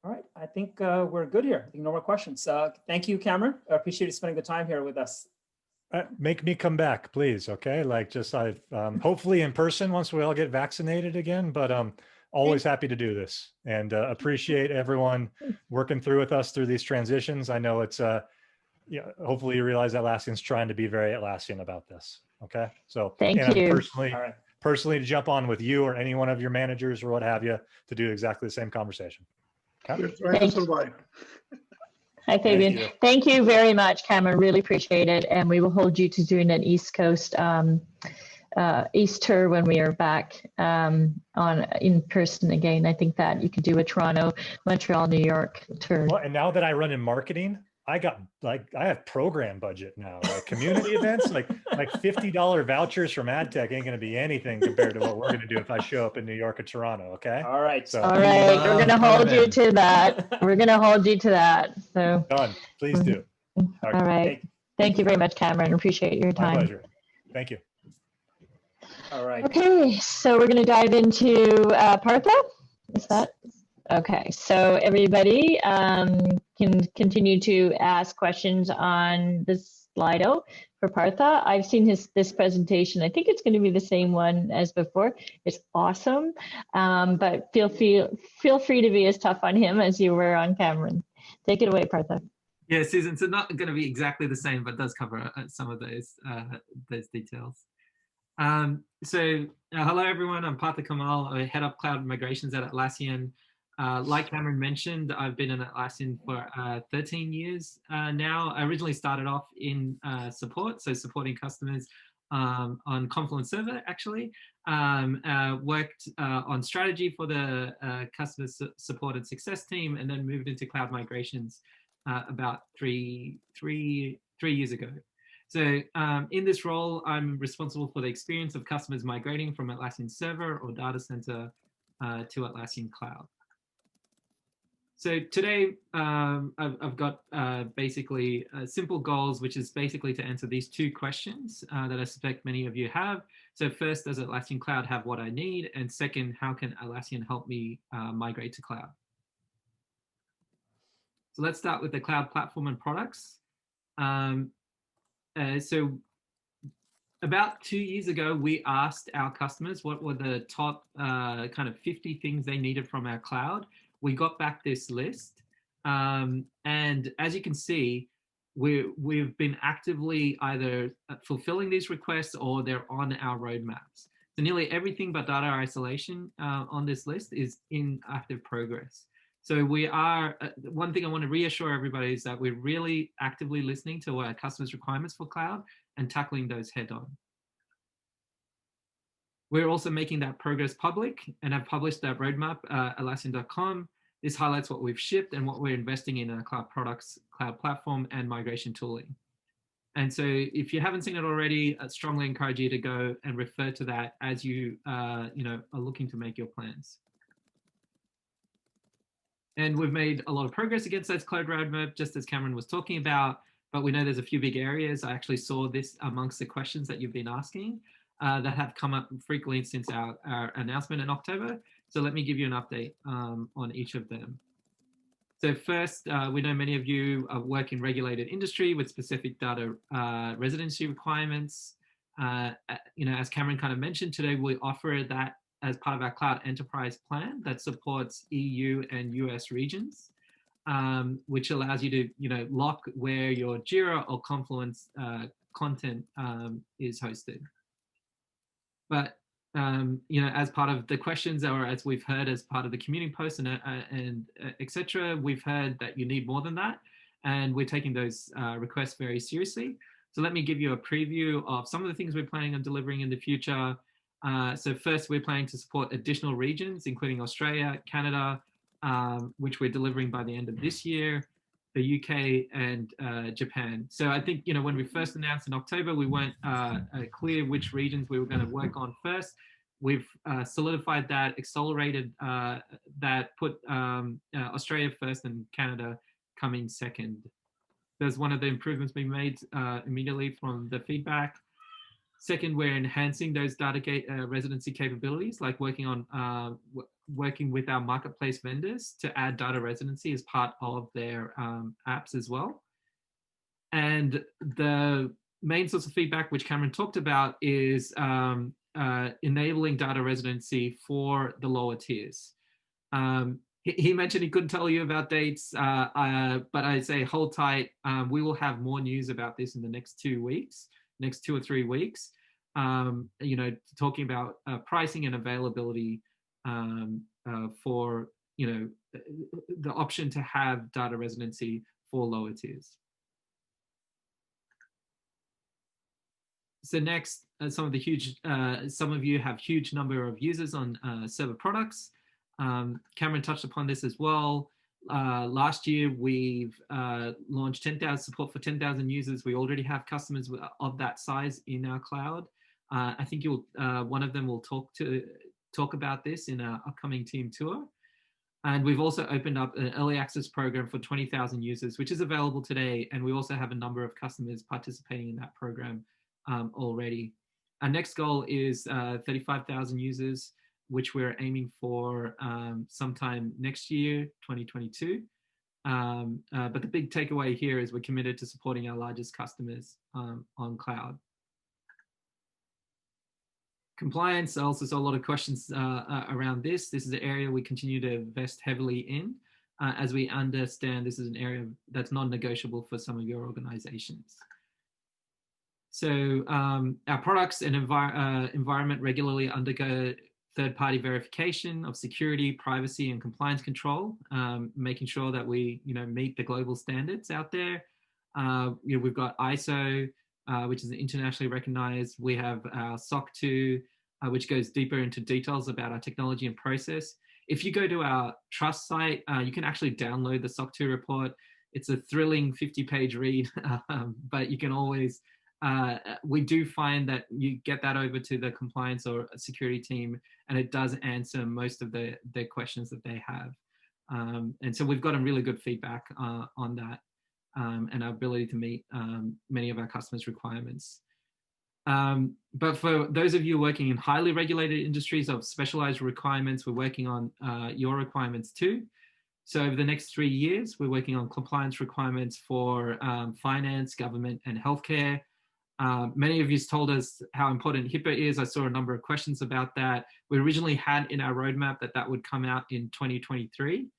All right, I think we're good here. I think no more questions. Thank you, Cameron. I appreciate you spending the time here with us. Make me come back, please. Okay, like hopefully in person once we all get vaccinated again. But always happy to do this, and appreciate everyone working through with us through these transitions. I know it's hopefully you realize Atlassian's trying to be very Atlassian about this. Okay, so thank you personally to jump on with you or any one of your managers or what have you to do exactly the same conversation. Okay? We're trying to survive. Hi, Fabian. Thank you very much, Cameron. Really appreciate it. And we will hold you to doing an East Coast East tour when we are back in person again. I think that you could do a Toronto, Montreal, New York tour. Well, and now that I run in marketing, I have program budget now, like community events, like $50 vouchers from AdTech ain't going to be anything compared to what we're going to do if I show up in New York or Toronto. Okay. All right. So All right, we're going to hold you to that. We're going to hold you to that. So done. Please do. All right. Thank you very much, Cameron. Appreciate your time. My pleasure. Thank you. All right. Okay, so we're going to dive into Partha. Is that okay? So everybody can continue to ask questions on this Slido for Partha. I've seen this presentation. I think it's going to be the same one as before. It's awesome, but feel free to be as tough on him as you were on Cameron. Take it away, Partha. Yeah, Susan. So not going to be exactly the same, but does cover some of those details. Hello everyone, I'm Partha Kamal. I head up cloud migrations at Atlassian. Like Cameron mentioned, I've been in Atlassian for 13 years now. I originally started off in support, so supporting customers on Confluence Server actually. Worked on strategy for the customer support and success team, and then moved into cloud migrations about three years ago. So in this role, I'm responsible for the experience of customers migrating from Atlassian Server or Data Center to Atlassian Cloud. So today, I've got basically simple goals, which is basically to answer these two questions that I suspect many of you have. So first, does Atlassian Cloud have what I need? And second, how can Atlassian help me migrate to cloud? So let's start with the cloud platform and products. So about 2 years ago, we asked our customers what were the top kind of 50 things they needed from our cloud. We got back this list. And as you can see, we've been actively either fulfilling these requests or they're on our roadmaps. So nearly everything but data isolation on this list is in active progress. So we are, one thing I want to reassure everybody is that we're really actively listening to our customers' requirements for cloud and tackling those head on. We're also making that progress public and have published that roadmap at Atlassian.com. This highlights what we've shipped and what we're investing in our cloud products, cloud platform, and migration tooling. And so if you haven't seen it already, I strongly encourage you to go and refer to that as you, are looking to make your plans. And we've made a lot of progress against that cloud roadmap, just as Cameron was talking about, but we know there's a few big areas. I actually saw this amongst the questions that you've been asking that have come up frequently since our announcement in October. So let me give you an update on each of them. So first, we know many of you work in regulated industry with specific data residency requirements. As Cameron kind of mentioned today, we offer that as part of our cloud enterprise plan that supports EU and US regions, which allows you to lock where your Jira or Confluence content is hosted. But as part of the questions, or as we've heard as part of the community posts and etc., we've heard that you need more than that, and we're taking those requests very seriously. So let me give you a preview of some of the things we're planning on delivering in the future. So first, we're planning to support additional regions, including Australia, Canada, which we're delivering by the end of this year, the UK, and Japan. So I think, when we first announced in October, we weren't clear which regions we were going to work on first. We've solidified that, accelerated that, put Australia first and Canada coming second. There's one of the improvements we made immediately from the feedback. Second, we're enhancing those data residency capabilities, like working with our marketplace vendors to add data residency as part of their apps as well. And the main source of feedback, which Cameron talked about, is enabling data residency for the lower tiers. He mentioned he couldn't tell you about dates, but I say hold tight. We will have more news about this in the next 2 weeks. Next 2 or 3 weeks, talking about pricing and availability for, the option to have data residency for lower tiers. So next, some of you have huge number of users on server products. Cameron touched upon this as well. last year, we've launched 10,000 support for 10,000 users. We already have customers of that size in our cloud. I think one of them will talk about this in our upcoming team tour. And we've also opened up an early access program for 20,000 users, which is available today. And we also have a number of customers participating in that program already. Our next goal is 35,000 users, which we're aiming for sometime next year, 2022. But the big takeaway here is we're committed to supporting our largest customers on cloud. Compliance, I also saw a lot of questions around this. This is an area we continue to invest heavily in, as we understand this is an area that's non-negotiable for some of your organizations. So our products and environment regularly undergo third-party verification of security, privacy, and compliance control, making sure that we meet the global standards out there. We've got ISO, which is internationally recognized. We have our SOC 2, which goes deeper into details about our technology and process. If you go to our trust site, you can actually download the SOC 2 report. It's a thrilling 50-page read, but you can always, we do find that you get that over to the compliance or security team, and it does answer most of the questions that they have. And so we've gotten really good feedback on that. And our ability to meet many of our customers' requirements. But for those of you working in highly regulated industries of specialized requirements, we're working on your requirements too. So over the next 3 years, we're working on compliance requirements for finance, government, and healthcare. Many of you told us how important Hipaa is. I saw a number of questions about that. We originally had in our roadmap that would come out in 2023.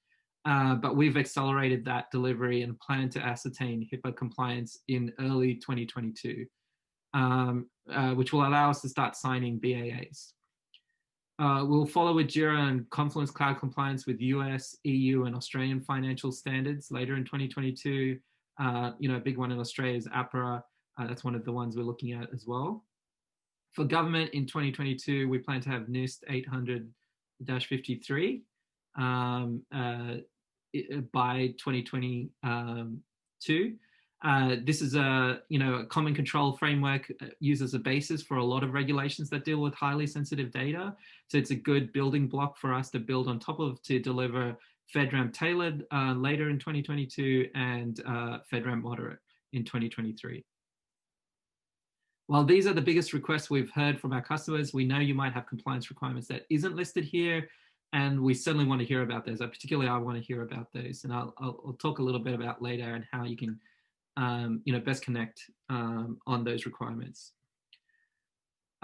But we've accelerated that delivery and plan to ascertain Hipaa compliance in early 2022, which will allow us to start signing BAAs. We'll follow with Jira and Confluence Cloud compliance with US, EU, and Australian financial standards later in 2022. A big one in Australia is APRA. That's one of the ones we're looking at as well. For government in 2022, we plan to have NIST 800-53. By 2022. This is a common control framework used as a basis for a lot of regulations that deal with highly sensitive data. So it's a good building block for us to build on top of to deliver FedRAMP tailored later in 2022 and FedRAMP moderate in 2023. While these are the biggest requests we've heard from our customers, we know you might have compliance requirements that isn't listed here. And we certainly want to hear about those. Particularly, I want to hear about those, and I'll talk a little bit about later and how you can, best connect on those requirements.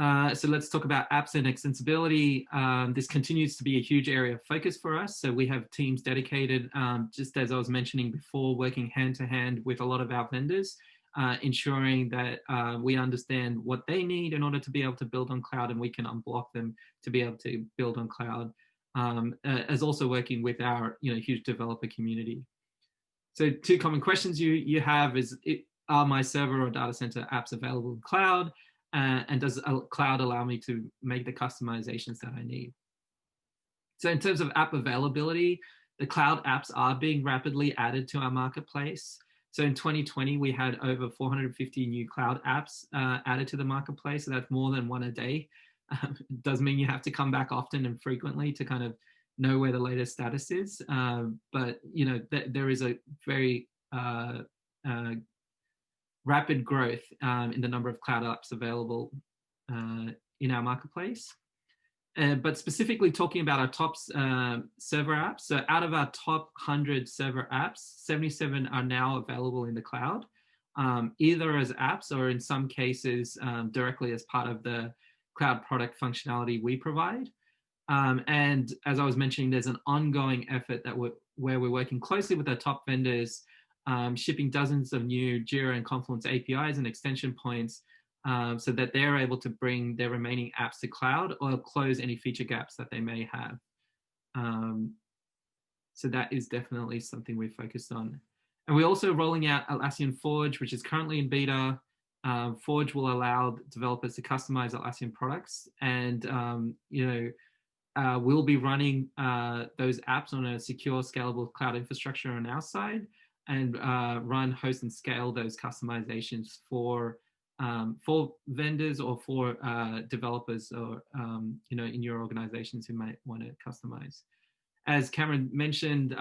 So let's talk about apps and extensibility. This continues to be a huge area of focus for us. So we have teams dedicated, just as I was mentioning before, working hand to hand with a lot of our vendors, ensuring that we understand what they need in order to be able to build on cloud, and we can unblock them to be able to build on cloud. As also working with our huge developer community. So 2 common questions you have is, are my server or data center apps available in cloud? And does cloud allow me to make the customizations that I need? So in terms of app availability, the cloud apps are being rapidly added to our marketplace. So in 2020, we had over 450 new cloud apps added to the marketplace. So that's more than one a day. It does mean you have to come back often and frequently to kind of know where the latest status is. But there is a very rapid growth in the number of cloud apps available in our marketplace. But specifically talking about our top server apps, so out of our top 100 server apps, 77 are now available in the cloud, either as apps or in some cases directly as part of the cloud product functionality we provide. And as I was mentioning, there's an ongoing effort where we're working closely with our top vendors, shipping dozens of new Jira and Confluence APIs and extension points so that they're able to bring their remaining apps to cloud or close any feature gaps that they may have. So that is definitely something we're focused on. And we're also rolling out Atlassian Forge, which is currently in beta. Forge will allow developers to customize Atlassian products and we'll be running those apps on a secure, scalable cloud infrastructure on our side, and run, host, and scale those customizations for vendors or for developers, or in your organizations who might want to customize. As Cameron mentioned,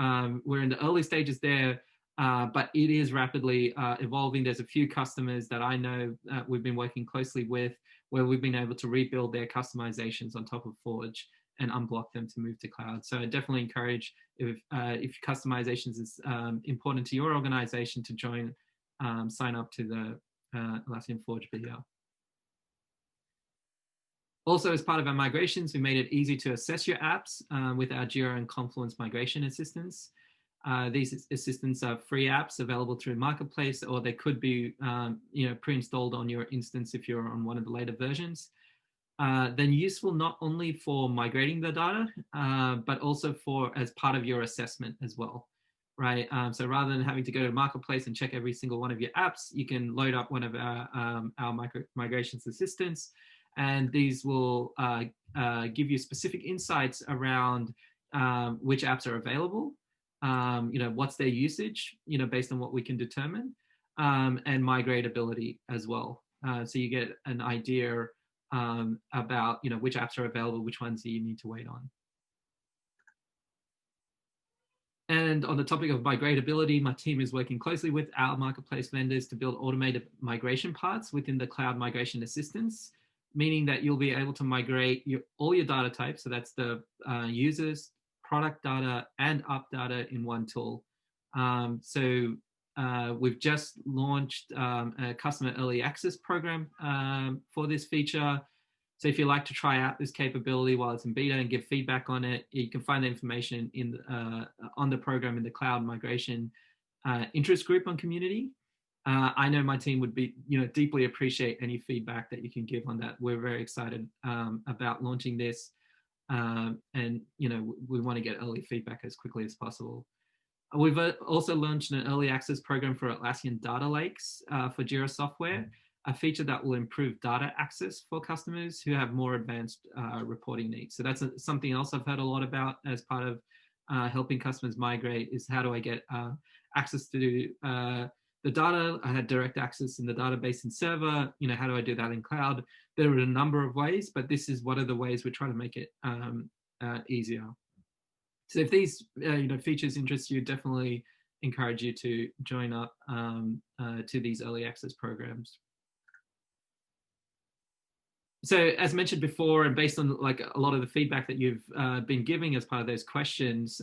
we're in the early stages there, but it is rapidly evolving. There's a few customers that I know we've been working closely with, where we've been able to rebuild their customizations on top of Forge and unblock them to move to cloud. So I definitely encourage, if customizations is important to your organization, to join, sign up to the Atlassian Forge video. Also, as part of our migrations, we made it easy to assess your apps with our Jira and Confluence migration assistants. These assistants are free apps available through Marketplace, or they could be pre-installed on your instance if you're on one of the later versions. Then useful not only for migrating the data, but also as part of your assessment as well, right? So rather than having to go to Marketplace and check every single one of your apps, you can load up one of our migrations assistants, and these will give you specific insights around which apps are available, what's their usage, based on what we can determine, and migratability as well. So you get an idea about which apps are available, which ones you need to wait on. And on the topic of migratability, my team is working closely with our marketplace vendors to build automated migration paths within the cloud migration assistance, meaning that you'll be able to migrate all your data types. So that's the users, product data, and app data in one tool. We've just launched a customer early access program for this feature. So if you'd like to try out this capability while it's in beta and give feedback on it, you can find the information on the program in the cloud migration interest group on community. I know my team would be, deeply appreciate any feedback that you can give on that. We're very excited about launching this, and we want to get early feedback as quickly as possible. We've also launched an early access program for Atlassian Data Lakes for Jira software, a feature that will improve data access for customers who have more advanced reporting needs. So that's something else I've heard a lot about as part of helping customers migrate, is how do I get access to the data? I had direct access in the database and server, how do I do that in cloud? There are a number of ways, but this is one of the ways we're trying to make it easier. So if these features interest you, definitely encourage you to join up to these early access programs. So as mentioned before, and based on a lot of the feedback that you've been giving as part of those questions,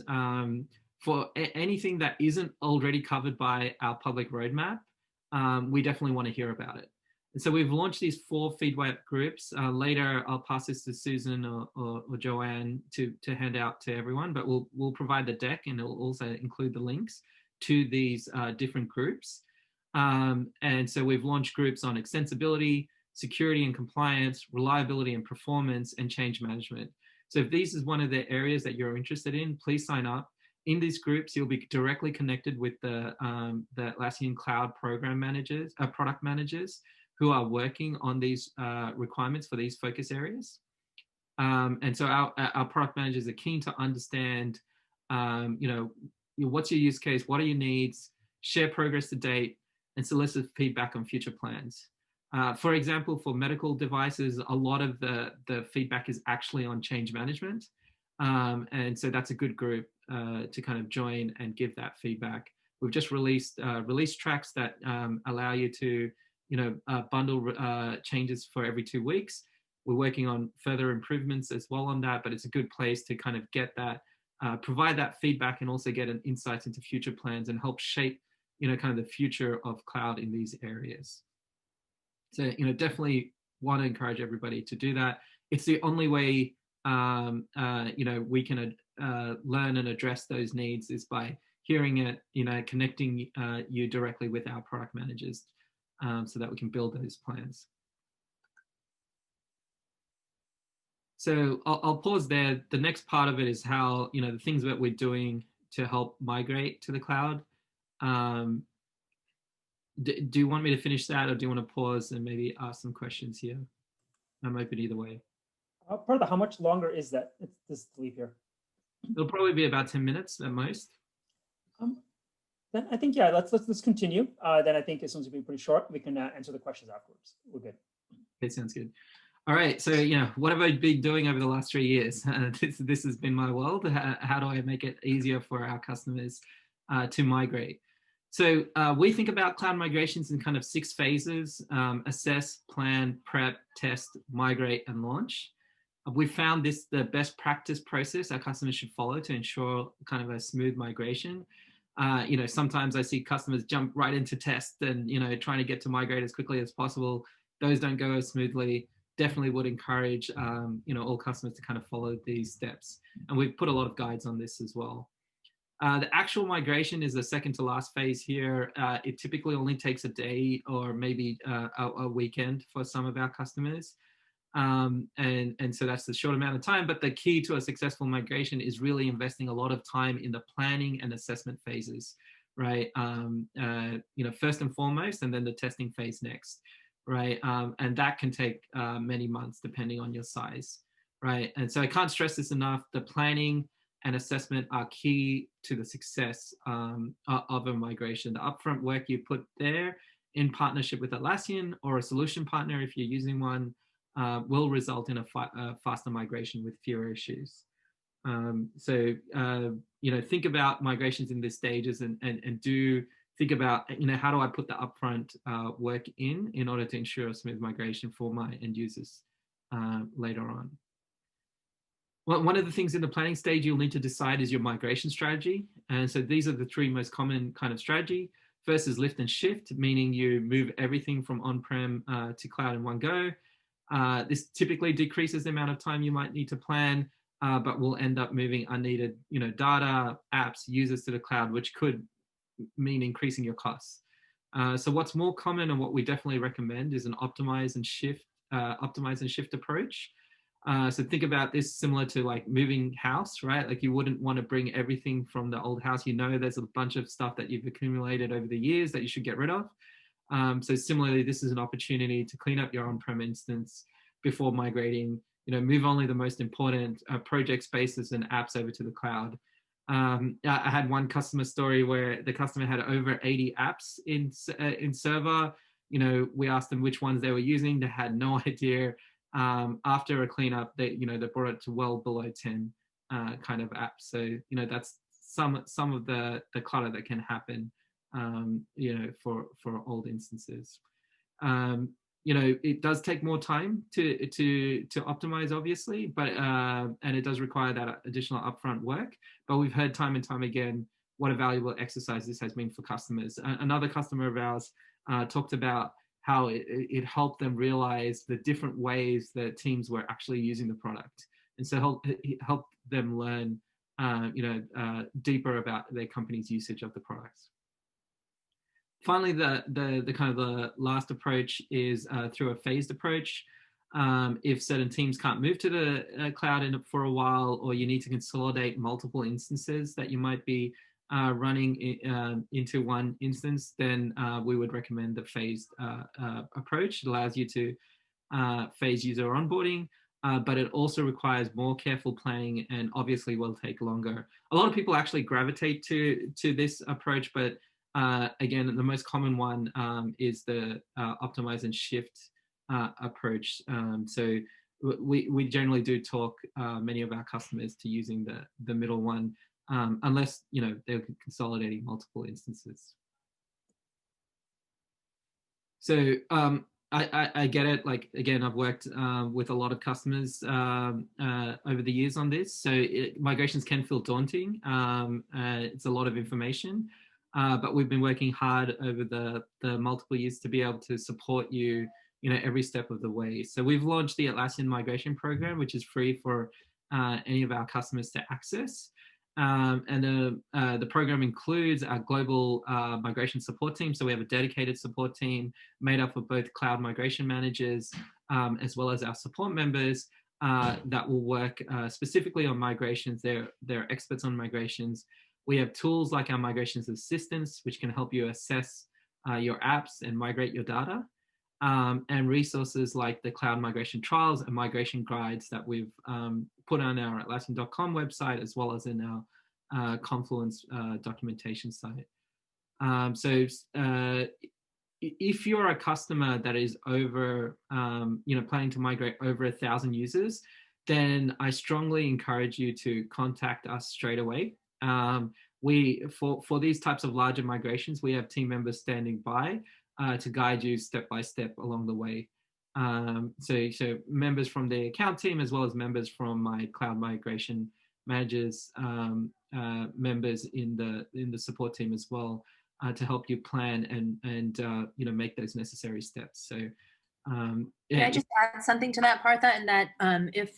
for anything that isn't already covered by our public roadmap, we definitely want to hear about it. And so we've launched these 4 feedback groups. Later, I'll pass this to Susan or Joanne to hand out to everyone, but we'll provide the deck, and it'll also include the links to these different groups. And so we've launched groups on extensibility, security and compliance, reliability and performance, and change management. So if this is one of the areas that you're interested in, please sign up. In these groups, you'll be directly connected with the Atlassian Cloud program managers, product managers, who are working on these requirements for these focus areas. And so our product managers are keen to understand, what's your use case, what are your needs, share progress to date, and solicit feedback on future plans. For example, for medical devices, a lot of the feedback is actually on change management. And so that's a good group to kind of join and give that feedback. We've just released release tracks that allow you to bundle changes for every 2 weeks. We're working on further improvements as well on that, but it's a good place to kind of get that, provide that feedback, and also get an insights into future plans and help shape, kind of the future of cloud in these areas. So, definitely want to encourage everybody to do that. It's the only way, we can learn and address those needs, is by hearing it, connecting you directly with our product managers, so that we can build those plans. So I'll pause there. The next part of it is how, the things that we're doing to help migrate to the cloud. Do you want me to finish that, or do you want to pause and maybe ask some questions here? I'm open either way. Partha, how much longer is that? It's this leave here. It'll probably be about 10 minutes at most. Then I think, yeah, let's continue. Then I think as soon as we pretty short, we can answer the questions afterwards. We're good. It sounds good. All right, so what have I been doing over the last 3 years? This has been my world. How do I make it easier for our customers to migrate? So we think about cloud migrations in kind of 6 phases: assess, plan, prep, test, migrate, and launch. We found this the best practice process our customers should follow to ensure kind of a smooth migration. Sometimes I see customers jump right into test and trying to get to migrate as quickly as possible. Those don't go as smoothly. Definitely would encourage all customers to kind of follow these steps. And we've put a lot of guides on this as well. The actual migration is the second to last phase here. It typically only takes a day or maybe a weekend for some of our customers. And so that's the short amount of time, but the key to a successful migration is really investing a lot of time in the planning and assessment phases, right? First and foremost, and then the testing phase next, right? And that can take many months depending on your size, right? And so I can't stress this enough. The planning and assessment are key to the success of a migration. The upfront work you put there in partnership with Atlassian or a solution partner, if you're using one, will result in a faster migration with fewer issues. Think about migrations in these stages and do think about, how do I put the upfront work in order to ensure a smooth migration for my end users later on. Well, one of the things in the planning stage you'll need to decide is your migration strategy. And so these are the 3 most common kind of strategy. First is lift and shift, meaning you move everything from on-prem to cloud in one go. This typically decreases the amount of time you might need to plan, but will end up moving unneeded, data, apps, users to the cloud, which could mean increasing your costs. So what's more common and what we definitely recommend is an optimize and shift approach. So think about this similar to like moving house, right? Like you wouldn't want to bring everything from the old house. There's a bunch of stuff that you've accumulated over the years that you should get rid of. So similarly, this is an opportunity to clean up your on-prem instance before migrating, move only the most important project spaces and apps over to the cloud. I had one customer story where the customer had over 80 apps in server. We asked them which ones they were using. They had no idea. After a cleanup, they brought it to well below 10 kind of apps. So, that's some of the clutter that can happen for old instances. It does take more time to optimize, obviously, but and it does require that additional upfront work. But we've heard time and time again what a valuable exercise this has been for customers. Another customer of ours talked about how it helped them realize the different ways that teams were actually using the product, and so it helped them learn deeper about their company's usage of the products. Finally, the kind of the last approach is through a phased approach. If certain teams can't move to the cloud for a while, or you need to consolidate multiple instances that you might be running into one instance, then we would recommend the phased approach. It allows you to phase user onboarding, but it also requires more careful planning and obviously will take longer. A lot of people actually gravitate to this approach, but again, the most common one is the optimize and shift approach. So we generally do talk many of our customers to using the middle one, unless they're consolidating multiple instances. So I get it. Like, again, I've worked with a lot of customers over the years on this. So migrations can feel daunting. It's a lot of information. But we've been working hard over the multiple years to be able to support you, every step of the way. So we've launched the Atlassian Migration Program, which is free for any of our customers to access. And the program includes our global migration support team. So we have a dedicated support team made up of both cloud migration managers, as well as our support members that will work specifically on migrations. They're experts on migrations. We have tools like our migrations assistants, which can help you assess your apps and migrate your data. and resources like the cloud migration trials and migration guides that we've put on our Atlassian.com website, as well as in our Confluence documentation site. So if you're a customer that is over, planning to migrate over 1,000 users, then I strongly encourage you to contact us straight away. For these types of larger migrations, we have team members standing by to guide you step by step along the way. So members from the account team, as well as members from my cloud migration managers, members in the support team as well, to help you plan and make those necessary steps. So can I just add something to that, Partha? And that if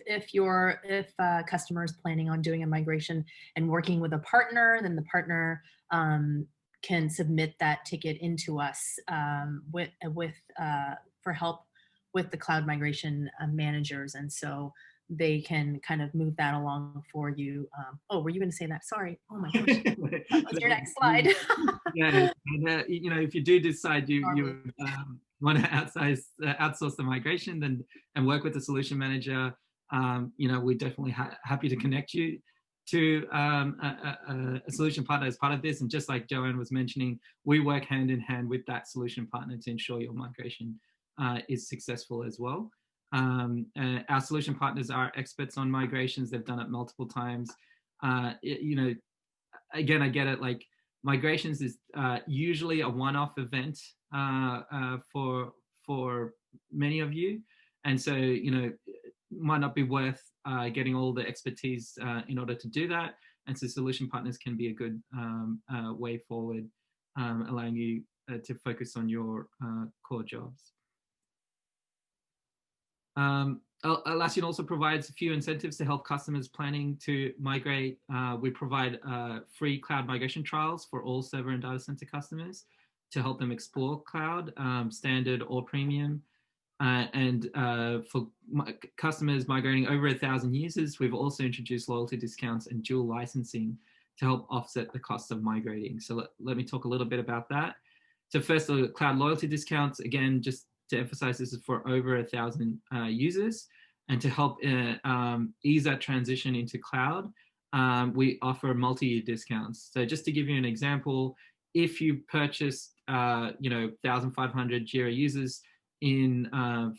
a customer is planning on doing a migration and working with a partner, then the partner can submit that ticket into us for help with the cloud migration managers, and so they can kind of move that along for you. Oh, were you going to say that? Sorry. Oh my gosh. What's your next slide? Yeah, and, if you do decide you want to outsource the migration and work with the solution manager, we're definitely happy to connect you to a solution partner as part of this. And just like Joanne was mentioning, we work hand in hand with that solution partner to ensure your migration is successful as well. Our solution partners are experts on migrations. They've done it multiple times. Again, I get it. Like, migrations is usually a one-off event for many of you, and so it might not be worth getting all the expertise in order to do that. And so solution partners can be a good way forward, allowing you to focus on your core jobs. Atlassian also provides a few incentives to help customers planning to migrate. We provide free cloud migration trials for all server and data center customers to help them explore cloud, standard or premium. And for customers migrating over 1,000 users, we've also introduced loyalty discounts and dual licensing to help offset the cost of migrating. So let me talk a little bit about that. So first, the cloud loyalty discounts, again, just to emphasize, this is for over 1,000 users, and to help ease that transition into cloud, we offer multi-year discounts. So just to give you an example, if you purchased 1,500 Jira users in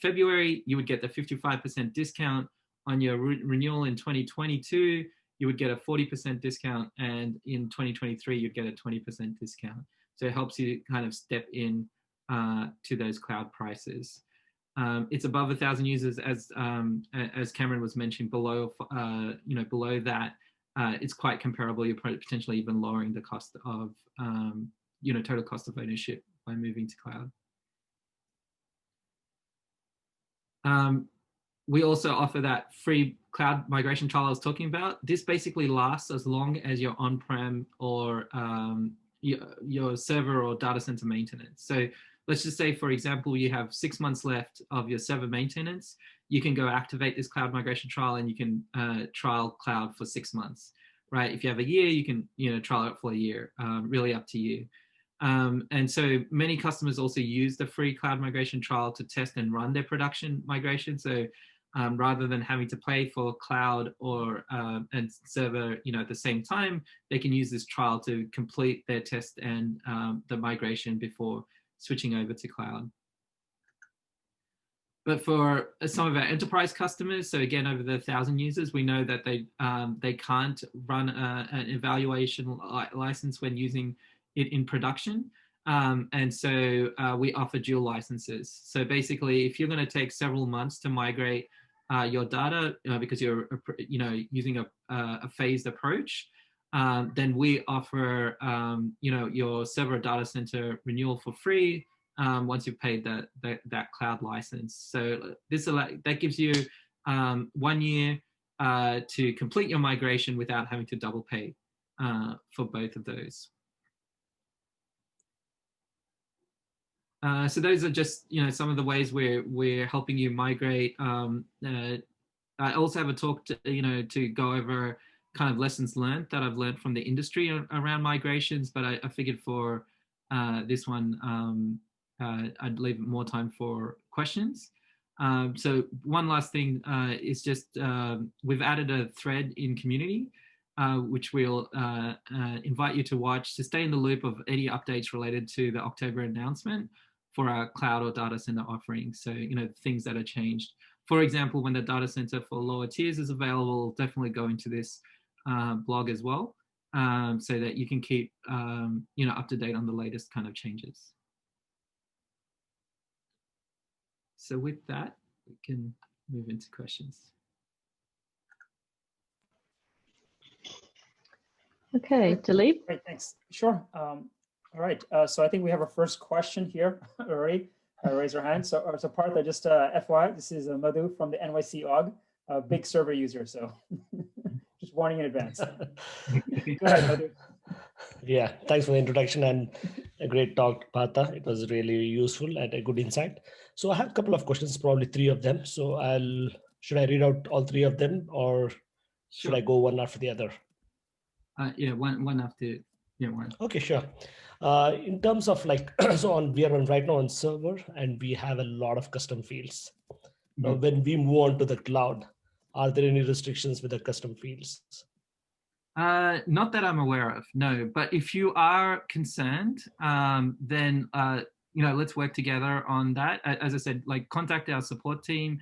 February, you would get the 55% discount. On your renewal in 2022, you would get a 40% discount, and in 2023, you'd get a 20% discount. So it helps you kind of step in to those cloud prices. It's above 1,000 users, as Cameron was mentioning. Below that, it's quite comparable. You're potentially even lowering the cost of total cost of ownership by moving to cloud. We also offer that free cloud migration trial I was talking about. This basically lasts as long as you're on-prem or your server or data center maintenance. So let's just say, for example, you have 6 months left of your server maintenance. You can go activate this cloud migration trial, and you can trial cloud for 6 months, right? If you have a year, you can trial it for a year, really up to you. And so many customers also use the free cloud migration trial to test and run their production migration. So rather than having to pay for cloud or and server, at the same time, they can use this trial to complete their test and the migration before switching over to cloud. But for some of our enterprise customers, so again, over the 1,000 users, we know that they can't run an evaluation license when using it in production. And so we offer dual licenses. So basically, if you're going to take several months to migrate your data because you're using a phased approach, then we offer your server data center renewal for free once you've paid that cloud license. So that gives you 1 year to complete your migration without having to double pay for both of those. So those are just some of the ways we're helping you migrate. I also have a talk to go over kind of lessons learned that I've learned from the industry around migrations, but I figured for this one I'd leave more time for questions. So one last thing is just we've added a thread in community, which we'll invite you to watch to stay in the loop of any updates related to the October announcement for our cloud or data center offerings. So, things that are changed. For example, when the data center for lower tiers is available, definitely go into this blog as well, so that you can keep up to date on the latest kind of changes. So with that, we can move into questions. Okay, Dilip. Great, thanks. Sure. All right. So I think we have our first question here already. Raise your hand. So Partha, just FYI, this is Madhu from the NYC-ACE, a big server user. So just warning in advance. Go ahead, Madhu. Yeah, thanks for the introduction and a great talk, Partha. It was really useful and a good insight. So I have a couple of questions, probably 3 of them. So should I read out all 3 of them, or should I go one after the other? Yeah, one after, yeah, one. Okay, sure. In terms of we are right now on server, and we have a lot of custom fields. Now, when we move on to the cloud, are there any restrictions with the custom fields? Not that I'm aware of, no. But if you are concerned, then let's work together on that. As I said, contact our support team.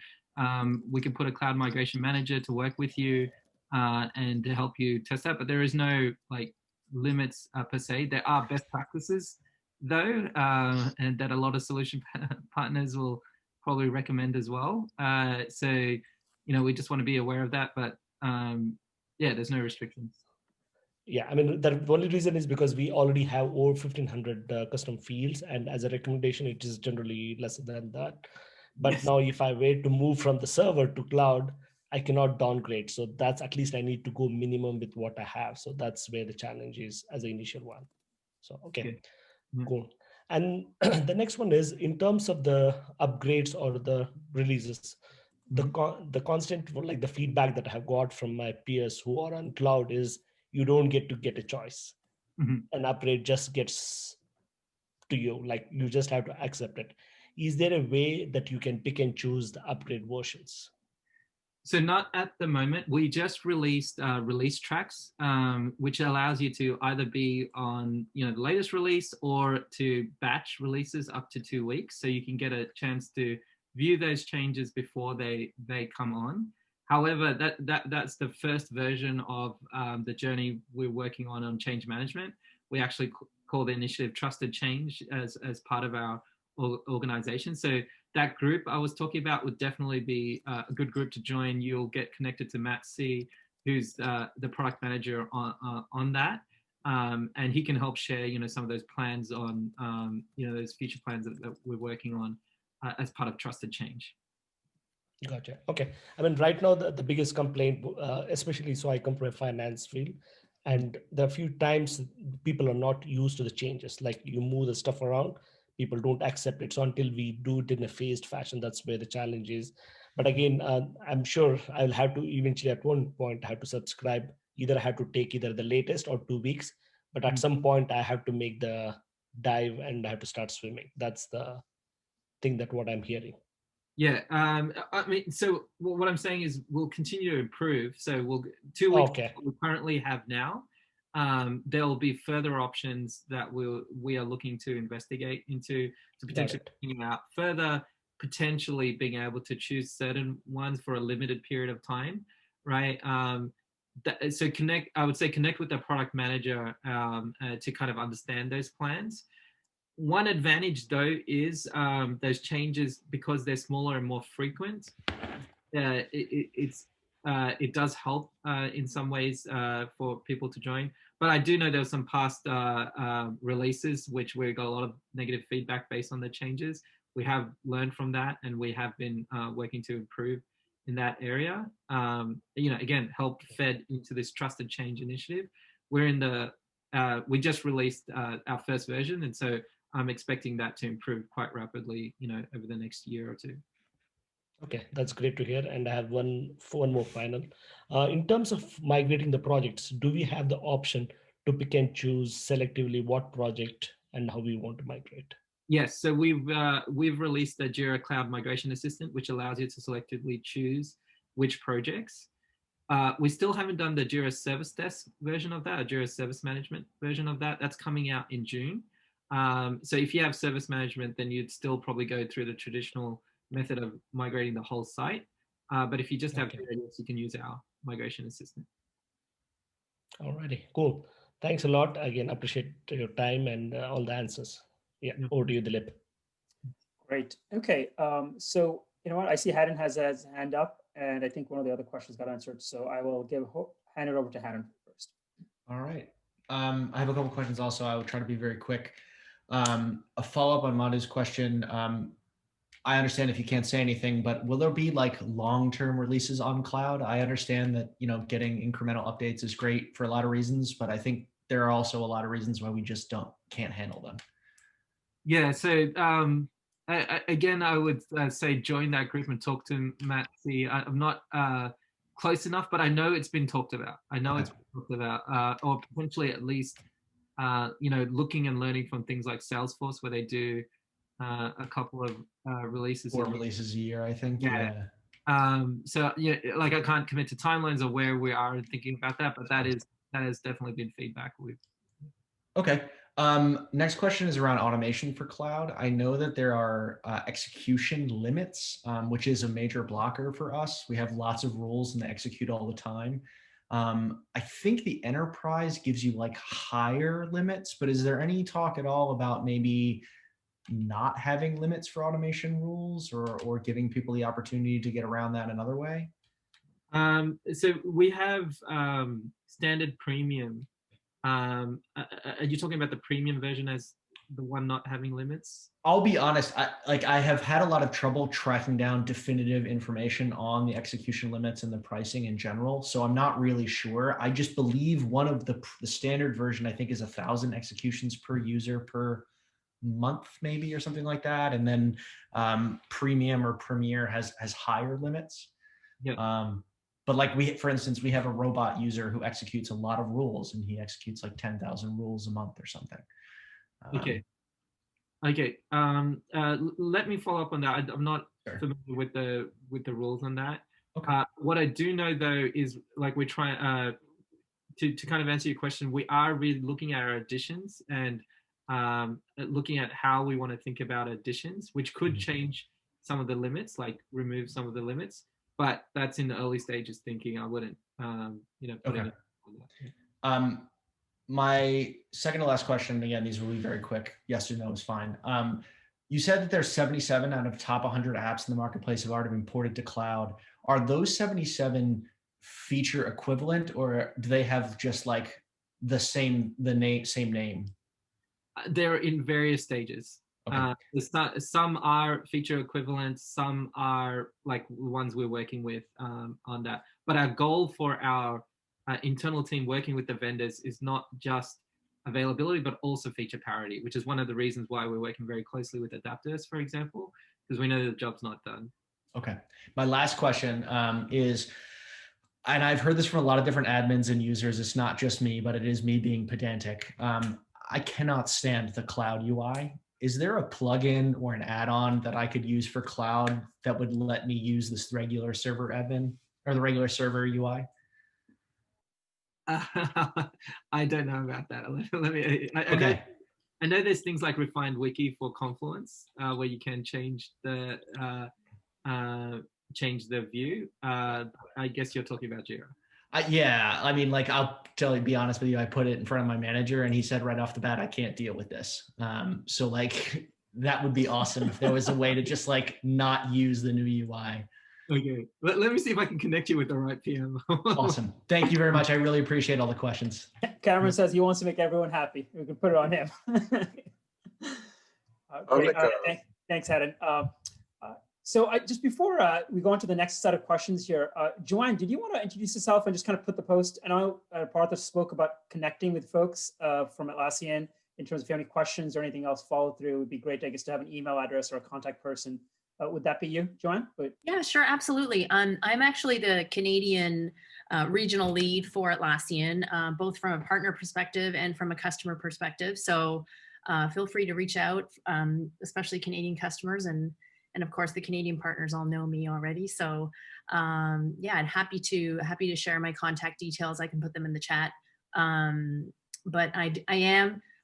We can put a cloud migration manager to work with you and to help you test that. But there is no limits per se. There are best practices though, and that a lot of solution partners will probably recommend as well. So we just want to be aware of that. But yeah, there's no restrictions. Yeah, I mean, the only reason is because we already have over 1,500 custom fields, and as a recommendation, it is generally less than that. But yes, now if I wait to move from the server to cloud, I cannot downgrade. So that's at least I need to go minimum with what I have. So that's where the challenge is as an initial one. So, okay, cool. And the next one is in terms of the upgrades or the releases, the constant, the feedback that I have got from my peers who are on cloud is you don't get a choice. An upgrade just gets to you, you just have to accept it. Is there a way that you can pick and choose the upgrade versions? So not at the moment. We just released release tracks, which allows you to either be on the latest release or to batch releases up to 2 weeks. So you can get a chance to view those changes before they come on. However, that's the first version of the journey we're working on change management. We actually call the initiative Trusted Change as part of our organization. So that group I was talking about would definitely be a good group to join. You'll get connected to Matt C, who's the product manager on that. And he can help share, some of those plans on, those future plans that we're working on as part of Trusted Change. Gotcha. Okay. I mean, right now, the biggest complaint, especially so I come from a finance field, and there are a few times people are not used to the changes, like you move the stuff around, people don't accept it. So until we do it in a phased fashion, that's where the challenge is. But again, I'm sure I'll have to eventually at one point have to subscribe. Either I have to take either the latest or 2 weeks, but at some point I have to make the dive and I have to start swimming. That's the thing that what I'm hearing. Yeah, I mean, so what I'm saying is we'll continue to improve. So we'll 2 weeks we currently have now. There will be further options that we are looking to investigate into to potentially bring out further, potentially being able to choose certain ones for a limited period of time, right? So I would say connect with the product manager to kind of understand those plans. One advantage though is those changes, because they're smaller and more frequent, it does help in some ways for people to join. But I do know there were some past releases which we got a lot of negative feedback based on the changes. We have learned from that, and we have been working to improve in that area. Again, help fed into this Trusted Change initiative. We're in we just released our first version, and so I'm expecting that to improve quite rapidly, over the next year or two. Okay, that's great to hear. And I have one more final. In terms of migrating the projects, do we have the option to pick and choose selectively what project and how we want to migrate? Yes, so we've released the Jira Cloud Migration Assistant, which allows you to selectively choose which projects. We still haven't done the Jira Service Desk version of that, or Jira Service Management version of that. That's coming out in June. So if you have service management, then you'd still probably go through the traditional method of migrating the whole site. But if you just have Jira, you can use our migration assistant. Alrighty, cool. Thanks a lot. Again, appreciate your time and all the answers. Yeah, over to you, Dilip. Great. Okay. So you know what? I see Haddon has his hand up, and I think one of the other questions got answered. So I will hand it over to Haddon first. All right. I have a couple questions also. I will try to be very quick. A follow-up on Madhu's question. I understand if you can't say anything, but will there be like long-term releases on cloud? I understand that, you know, getting incremental updates is great for a lot of reasons, but I think there are also a lot of reasons why we just can't handle them. Yeah, so again, I would say join that group and talk to Matt. See, I'm not close enough, but I know it's been talked about. I know it's been talked about, or potentially at least, you know, looking and learning from things like Salesforce, where they do a couple of releases. 4 releases a year, I think. Yeah. So yeah, like I can't commit to timelines or where we are thinking about that, but that has definitely been feedback we've. Okay. Next question is around automation for cloud. I know that there are execution limits, which is a major blocker for us. We have lots of rules and they execute all the time. I think the enterprise gives you like higher limits, but is there any talk at all about maybe not having limits for automation rules or giving people the opportunity to get around that another way? So we have standard premium. Are you talking about the premium version as the one not having limits? I'll be honest, I have had a lot of trouble tracking down definitive information on the execution limits and the pricing in general. So I'm not really sure. I just believe one of the standard version, I think, is 1,000 executions per user per month, maybe, or something like that. And then premium or premier has higher limits. Yeah. But like for instance, we have a robot user who executes a lot of rules, and he executes like 10,000 rules a month or something. Okay. Let me follow up on that. I'm not familiar with the rules on that. Okay. What I do know though is like we're trying to kind of answer your question. We are really looking at our additions and looking at how we want to think about additions, which could change some of the limits, like remove some of the limits. But that's in the early stages thinking. I wouldn't, you know, put it on that. My second to last question, again, these will be very quick. Yes or no is fine. You said that there's 77 out of top 100 apps in the marketplace have already been ported to cloud. Are those 77 feature equivalent, or do they have just like same name? They're in various stages. Okay. Some are feature equivalent, some are like ones we're working with on that. But our goal for our internal team working with the vendors is not just availability, but also feature parity, which is one of the reasons why we're working very closely with adapters, for example, because we know the job's not done. Okay. My last question is, and I've heard this from a lot of different admins and users, it's not just me, but it is me being pedantic. I cannot stand the cloud UI. Is there a plugin or an add-on that I could use for cloud that would let me use this regular server admin or the regular server UI? I don't know about that. I know there's things like Refined Wiki for Confluence where you can change the view. I guess you're talking about Jira. Yeah, I mean, like, I'll be honest with you. I put it in front of my manager and he said right off the bat, I can't deal with this. So like, that would be awesome if there was a way to just like not use the new UI. Okay, let me see if I can connect you with the right PM. Awesome. Thank you very much. I really appreciate all the questions. Cameron says he wants to make everyone happy. We can put it on him. Great. Thanks, Haddon. So just before we go on to the next set of questions here, Joanne, did you want to introduce yourself and just kind of put the post? I know Partha spoke about connecting with folks from Atlassian in terms of if you have any questions or anything else follow through. It would be great, I guess, to have an email address or a contact person. Would that be you, Joanne? Yeah, sure, absolutely. I'm actually the Canadian regional lead for Atlassian, both from a partner perspective and from a customer perspective. So feel free to reach out, especially Canadian customers, and of course the Canadian partners all know me already. So yeah, I'm happy to share my contact details. I can put them in the chat. But I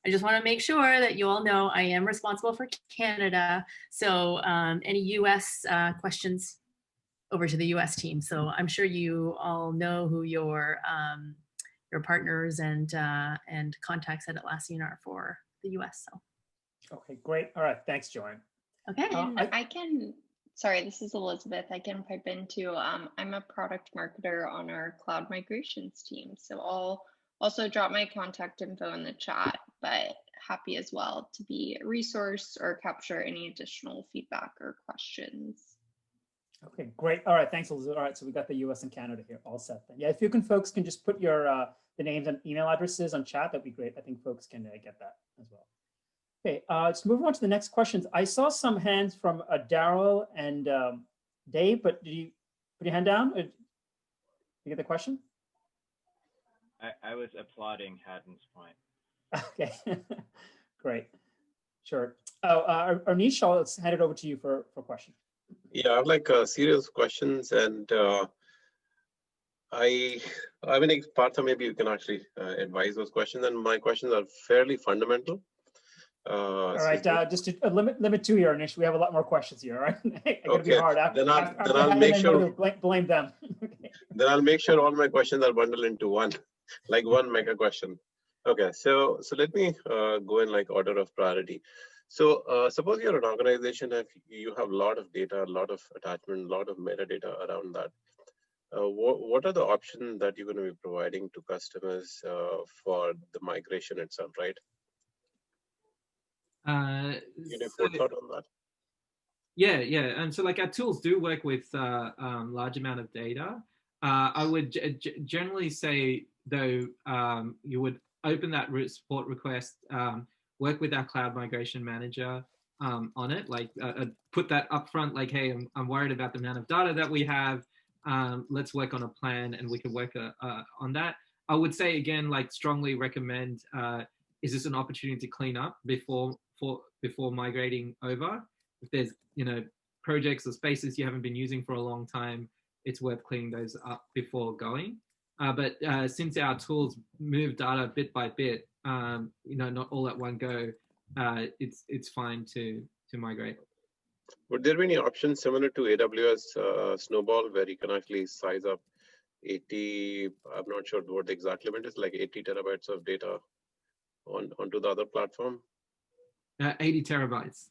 just want to make sure that you all know I am responsible for Canada. So any US questions, over to the US team. So I'm sure you all know who your partners and contacts at Atlassian are for the US. So. Okay, great. All right, thanks, Joanne. Okay. And I can, sorry, this is Elizabeth. I can pipe in too. I'm a product marketer on our cloud migrations team. So I'll also drop my contact info in the chat, but happy as well to be a resource or capture any additional feedback or questions. Okay, great. All right, thanks, Elizabeth. All right, so we got the US and Canada here all set then. Yeah, if you folks can just put your the names and email addresses on chat, that'd be great. I think folks can get that as well. Okay, let's move on to the next questions. I saw some hands from Daryl and Dave, but did you put your hand down? Did you get the question? I was applauding Haddon's point. Okay, great. Sure. Oh, Arnish, let's hand it over to you for a question. Yeah, I have like a series of questions, and I mean, Partha, maybe you can actually advise those questions. And my questions are fairly fundamental. All right, just to limit two here, Anish. We have a lot more questions here. All right, it's gonna be hard. Then I'll make sure. Blame them. Okay. Then I'll make sure all my questions are bundled into one, like one mega question. Okay, so let me go in like order of priority. So suppose you're an organization and you have a lot of data, a lot of attachment, a lot of metadata around that. What are the options that you're going to be providing to customers for the migration itself, right? You know, thought on that? Yeah. And so like our tools do work with large amount of data. I would generally say though, you would open that support request, work with our cloud migration manager on it, like put that up front, like, hey, I'm worried about the amount of data that we have. Let's work on a plan and we can work on that. I would say again, like strongly recommend, is this an opportunity to clean up before migrating over? If there's, projects or spaces you haven't been using for a long time, it's worth cleaning those up before going. But since our tools move data bit by bit, not all at one go, it's fine to migrate. Would there be any options similar to AWS Snowball where you can actually size up 80, I'm not sure what the exact limit is, like 80 terabytes of data onto the other platform? 80 terabytes.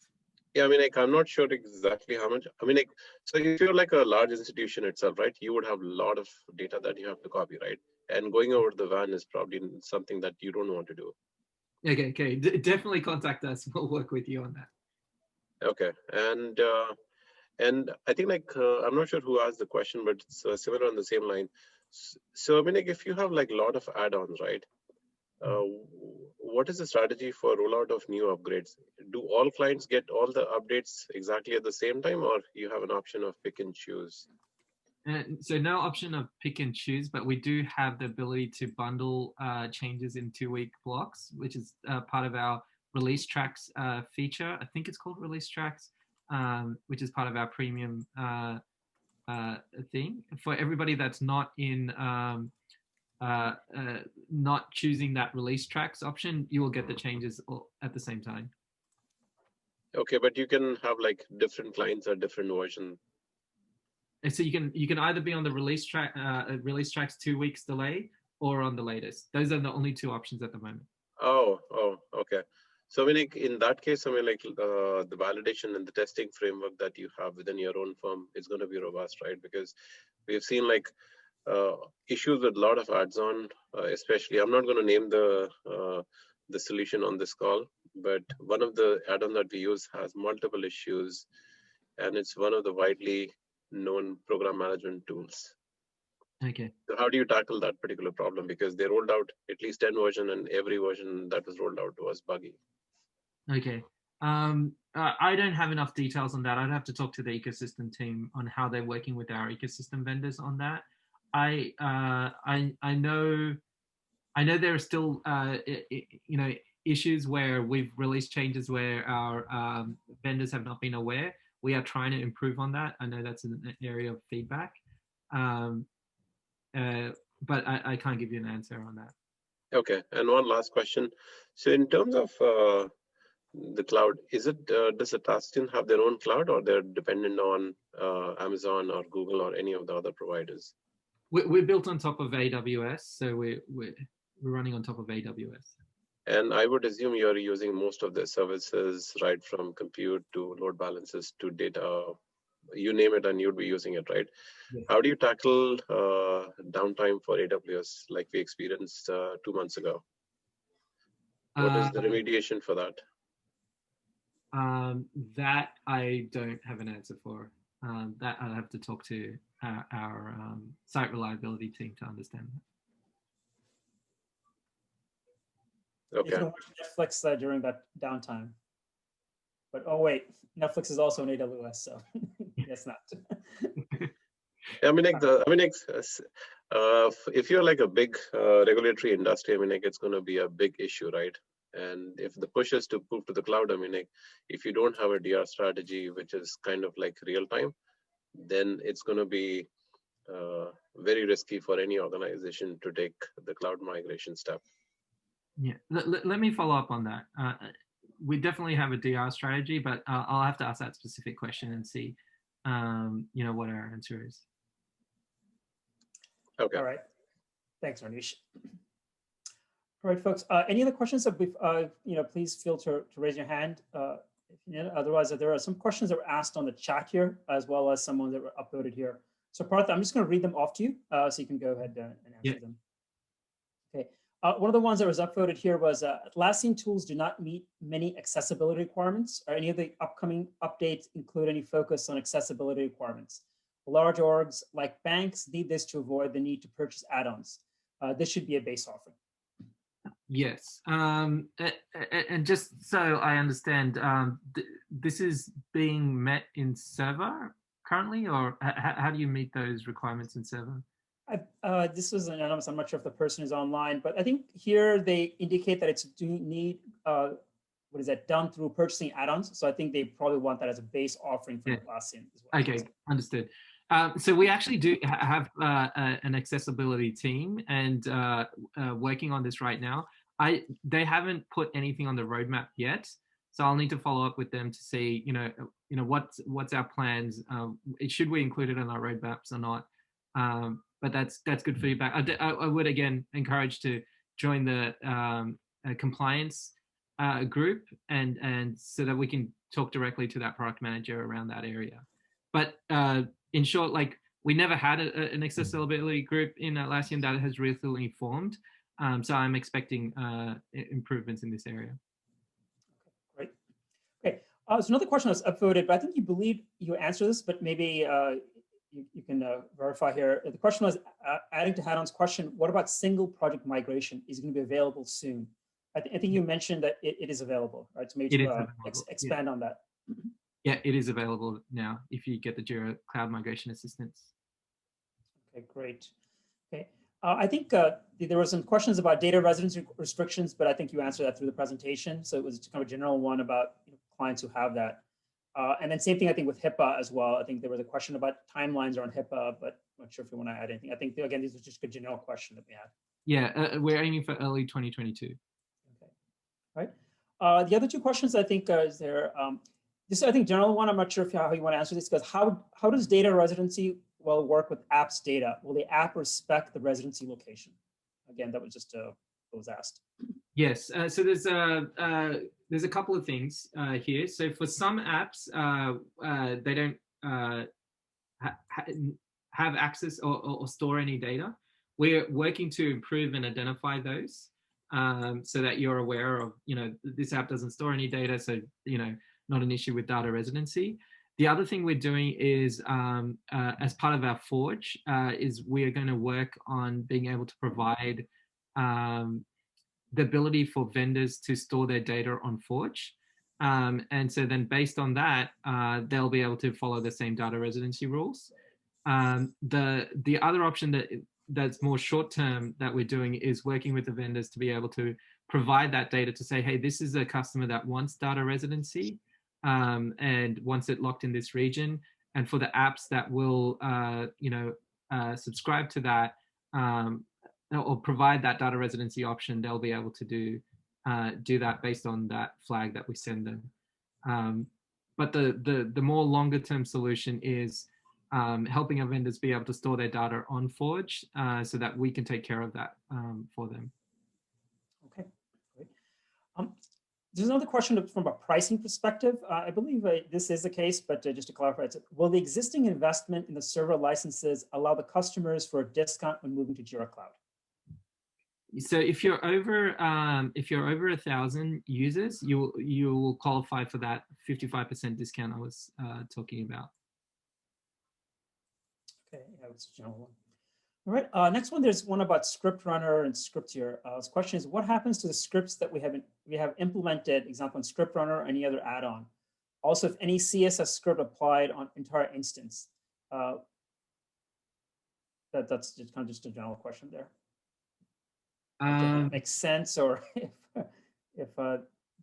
Yeah, I mean, like, I'm not sure exactly how much. I mean, like, so if you're like a large institution itself, right, you would have a lot of data that you have to copy, right? And going over the WAN is probably something that you don't want to do. Okay. Definitely contact us. We'll work with you on that. Okay, and I think like I'm not sure who asked the question, but it's similar on the same line. So I mean, like if you have like a lot of add-ons, right? What is the strategy for rollout of new upgrades? Do all clients get all the updates exactly at the same time, or you have an option of pick and choose? So no option of pick and choose, but we do have the ability to bundle changes in 2-week blocks, which is part of our release tracks feature. I think it's called release tracks, which is part of our premium thing. For everybody that's not in not choosing that release tracks option, you will get the changes all at the same time. Okay, but you can have like different clients or different version. And so you can either be on the release tracks 2 weeks delay or on the latest. Those are the only two options at the moment. Oh, okay. So I mean, like in that case, I mean, like the validation and the testing framework that you have within your own firm is going to be robust, right? Because we've seen like issues with a lot of add-on, especially. I'm not going to name the solution on this call, but one of the add-ons that we use has multiple issues, and it's one of the widely known program management tools. Okay. So how do you tackle that particular problem? Because they rolled out at least 10 versions, and every version that was rolled out was buggy. Okay. I don't have enough details on that. I'd have to talk to the ecosystem team on how they're working with our ecosystem vendors on that. I know there are still issues where we've released changes where our vendors have not been aware. We are trying to improve on that. I know that's an area of feedback, but I can't give you an answer on that. Okay, and one last question. So in terms of the cloud, is it does Atlassian have their own cloud, or they're dependent on Amazon or Google or any of the other providers? We're built on top of AWS, so we're running on top of AWS. And I would assume you're using most of their services, right, from compute to load balancers to data, you name it, and you'd be using it, right? Yes. How do you tackle downtime for AWS like we experienced 2 months ago? What is the remediation for that? That I don't have an answer for. That I'll have to talk to our site reliability team to understand that. Okay. You can watch Netflix during that downtime. But oh wait, Netflix is also on AWS, so guess not. I mean, if you're like a big regulatory industry, I mean, like, it's going to be a big issue, right? And if the push is to move to the cloud, I mean, like, if you don't have a DR strategy, which is kind of like real time, then it's going to be very risky for any organization to take the cloud migration step. Yeah, let me follow up on that. We definitely have a DR strategy, but I'll have to ask that specific question and see, what our answer is. Okay. All right. Thanks, Anish. All right, folks. Any other questions? Please feel to raise your hand. Otherwise, there are some questions that were asked on the chat here, as well as some ones that were uploaded here. So Partha, I'm just going to read them off to you, so you can go ahead and answer them. Okay. One of the ones that was upvoted here was Atlassian tools do not meet many accessibility requirements. Are any of the upcoming updates include any focus on accessibility requirements? Large orgs like banks need this to avoid the need to purchase add-ons. This should be a base offering. Yes, and just so I understand, this is being met in server currently, or how do you meet those requirements in server? This was anonymous. I'm not sure if the person is online, but I think here they indicate that it's done through purchasing add-ons. So I think they probably want that as a base offering for Atlassian as well. Okay, understood. So we actually do have an accessibility team, and working on this right now. They haven't put anything on the roadmap yet, so I'll need to follow up with them to see, what's our plans. Should we include it in our roadmaps or not? But that's good feedback. I would again encourage to join the compliance group, and so that we can talk directly to that product manager around that area. But in short, like, we never had an accessibility group in Atlassian that has recently formed. So I'm expecting improvements in this area. Okay, great. Okay, so another question was upvoted, but I think you believe you answered this, but maybe you can verify here. The question was, adding to Hadon's question, what about single project migration? Is it going to be available soon? I think you mentioned that it is available, right? So maybe expand on that. Yeah, it is available now if you get the Jira Cloud Migration Assistance. Okay, great. Okay, I think there were some questions about data residency restrictions, but I think you answered that through the presentation. So it was kind of a general one about clients who have that. And then same thing, I think, with Hipaa as well. I think there was a question about timelines around Hipaa, but I'm not sure if you want to add anything. I think, again, these are just a general question that we had. Yeah, we're aiming for early 2022. Okay, right. The other two questions, I think, is there. This, I think, general one. I'm not sure how you want to answer this, because how does data residency work with apps data? Will the app respect the residency location? Again, that was just what was asked. Yes, so there's a couple of things here. So for some apps, they don't have access or store any data. We're working to improve and identify those, so that you're aware of, this app doesn't store any data, so not an issue with data residency. The other thing we're doing is, as part of our Forge, is we are going to work on being able to provide the ability for vendors to store their data on Forge. And so then based on that, they'll be able to follow the same data residency rules. The other option that's more short term that we're doing is working with the vendors to be able to provide that data to say, hey, this is a customer that wants data residency and wants it locked in this region. And for the apps that will, subscribe to that or provide that data residency option, they'll be able to do that based on that flag that we send them. But the more longer term solution is helping our vendors be able to store their data on Forge so that we can take care of that for them. Okay, great. There's another question from a pricing perspective. I believe this is the case, but just to clarify, will the existing investment in the server licenses allow the customers for a discount when moving to Jira Cloud? So if you're over 1,000 users, you will qualify for that 55% discount I was talking about. Okay, yeah, it's a general one. All right, next one, there's one about script runner and script here. This question is, what happens to the scripts that we have implemented, example in script runner or any other add-on? Also, if any CSS script applied on entire instance. That's just kind of just a general question there. If it makes sense, or if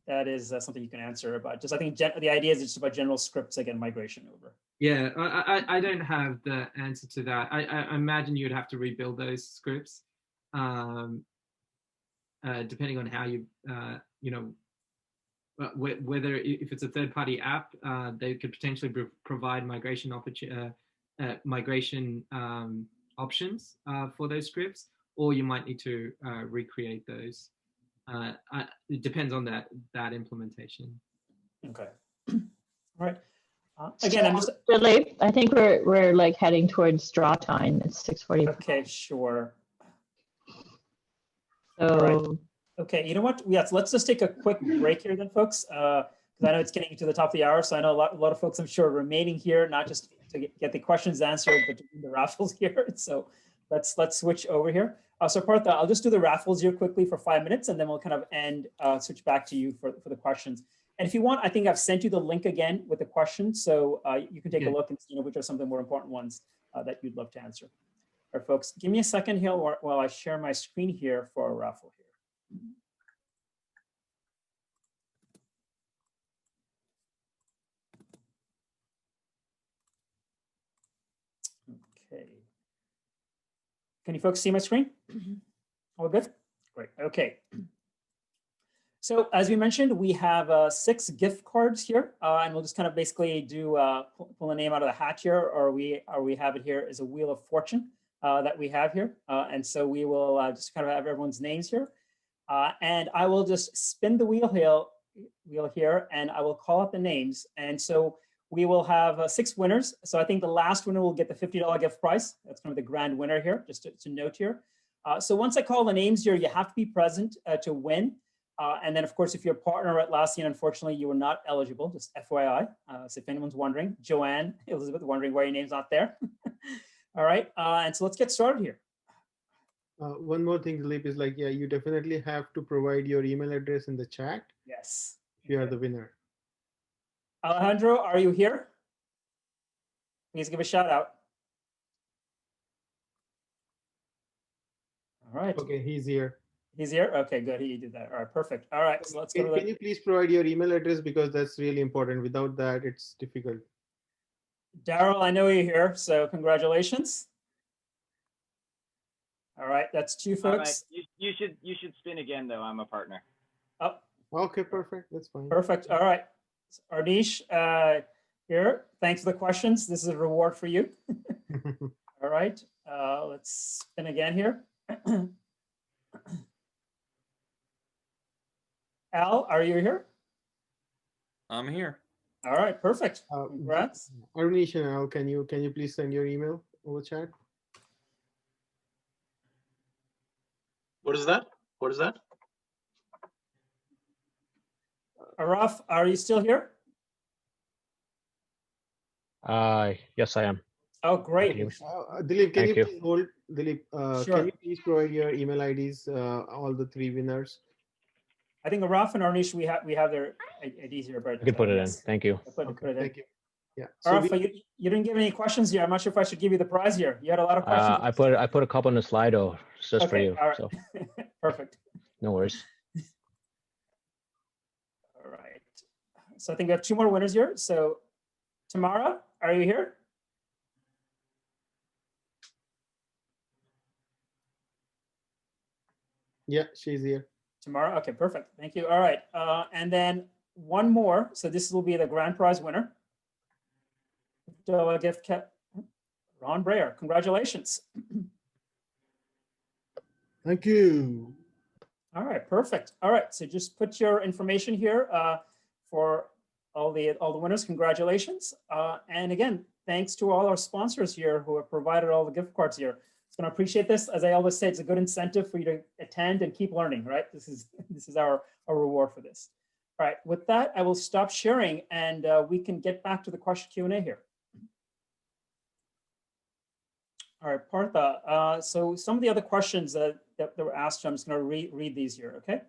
that is something you can answer about. Just I think the idea is just about general scripts, again, migration over. Yeah, I don't have the answer to that. I imagine you'd have to rebuild those scripts, depending on how you, whether if it's a third-party app, they could potentially provide migration options for those scripts, or you might need to recreate those. It depends on that implementation. Okay. All right. Again, I'm just Philippe, I think we're like heading towards draw time. It's 6:40. okay. Sure. So right. Okay, you know what? Yes, let's just take a quick break here then, folks. Because I know it's getting to the top of the hour, so I know a lot of folks, I'm sure, are remaining here, not just to get the questions answered, but to do the raffles here. So let's switch over here. So Partha, I'll just do the raffles here quickly for 5 minutes, and then we'll kind of end, switch back to you for the questions. And if you want, I think I've sent you the link again with the questions, so you can take a look and see which are some of the more important ones that you'd love to answer. All right, folks, give me a second here while I share my screen here for a raffle here. Okay. Can you folks see my screen? All good? Great. Okay. So as we mentioned, we have 6 gift cards here, and we'll just kind of basically do pull a name out of the hat here, or we have it here as a wheel of fortune that we have here, and so we will just kind of have everyone's names here, and I will just spin the wheel here, and I will call out the names, and so we will have 6 winners. So I think the last winner will get the $50 gift prize. That's kind of the grand winner here, just to note here. So once I call the names here, you have to be present to win. And then, of course, if you're a partner at Atlassian, unfortunately, you are not eligible, just FYI. So if anyone's wondering, Joanne, Elizabeth, wondering why your name's not there. All right. And so let's get started here. One more thing, Dilip, is like, yeah, you definitely have to provide your email address in the chat. Yes. If you are the winner. Alejandro, are you here? Please give a shout out. All right. Okay, he's here. He's here? Okay, good. He did that. All right, perfect. All right, so let's go to Can you please provide your email address, because that's really important. Without that, it's difficult. Daryl, I know you're here, so congratulations. All right, that's 2 folks. You should spin again, though. I'm a partner. Oh. Okay, perfect. That's fine. Perfect. All right. Arnish, here. Thanks for the questions. This is a reward for you. All right. Let's spin again here. Al, are you here? I'm here. All right, perfect. Congrats. Arnish and Al, can you please send your email over chat? What is that? What is that? Araf, are you still here? Yes, I am. Oh, great. Dilip, can you please hold? Dilip, sure. Can you please provide your email IDs, all the 3 winners? I think Araf and Arnish, we have their IDs here, but you can put it in. Thank you. Put it in. Thank you. Yeah. Araf, you didn't give any questions here. I'm not sure if I should give you the prize here. You had a lot of questions. I put a couple on the Slido just for you. All right. So. Perfect. No worries. So I think we have 2 more winners here. So Tamara, are you here? Yeah, she's here. Tamara, okay, perfect. Thank you. All right, and then one more. So this will be the grand prize winner. So gift cap, Ron Breyer, congratulations. Thank you. All right, perfect. All right, so just put your information here for all the winners. Congratulations. And again, thanks to all our sponsors here who have provided all the gift cards here. It's going to appreciate this. As I always say, it's a good incentive for you to attend and keep learning, right? This is our reward for this. All right, with that, I will stop sharing and we can get back to the question Q&A here. All right, Partha. So some of the other questions that were asked, I'm just going to read these here, okay?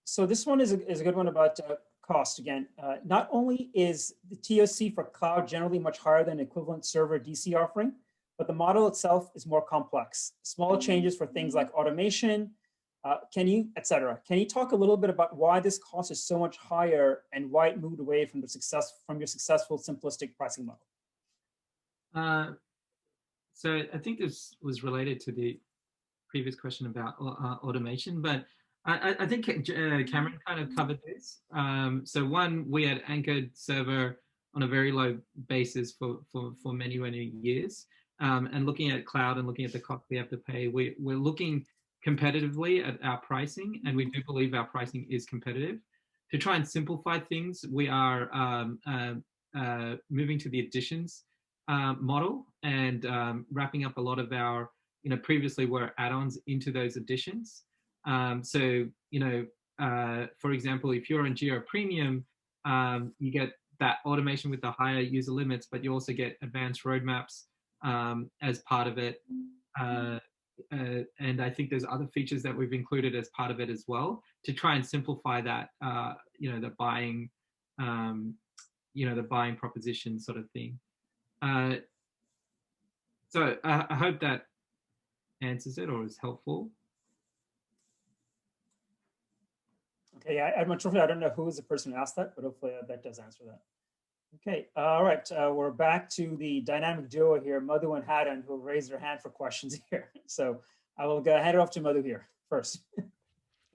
So this one is a good one about cost again. Not only is the TOC for cloud generally much higher than equivalent server DC offering, but the model itself is more complex. Smaller changes for things like automation, et cetera. Can you talk a little bit about why this cost is so much higher and why it moved away from your successful simplistic pricing model? So I think this was related to the previous question about automation, but I think Cameron kind of covered this. So one, we had anchored server on a very low basis for many, many years. And looking at cloud and looking at the cost we have to pay, we're looking competitively at our pricing, and we do believe our pricing is competitive. To try and simplify things, we are moving to the additions model and wrapping up a lot of our, previously were add-ons into those additions. So, for example, if you're on Jira Premium, you get that automation with the higher user limits, but you also get advanced roadmaps as part of it. And I think there's other features that we've included as part of it as well to try and simplify that, the buying, the buying proposition sort of thing. So I hope that answers it or is helpful. Okay, yeah, I'm not sure. I don't know who is the person who asked that, but hopefully that does answer that. Okay, all right, we're back to the dynamic duo here, Madhu and Hadan, who raised their hand for questions here. So I will go hand it off to Madhu here first.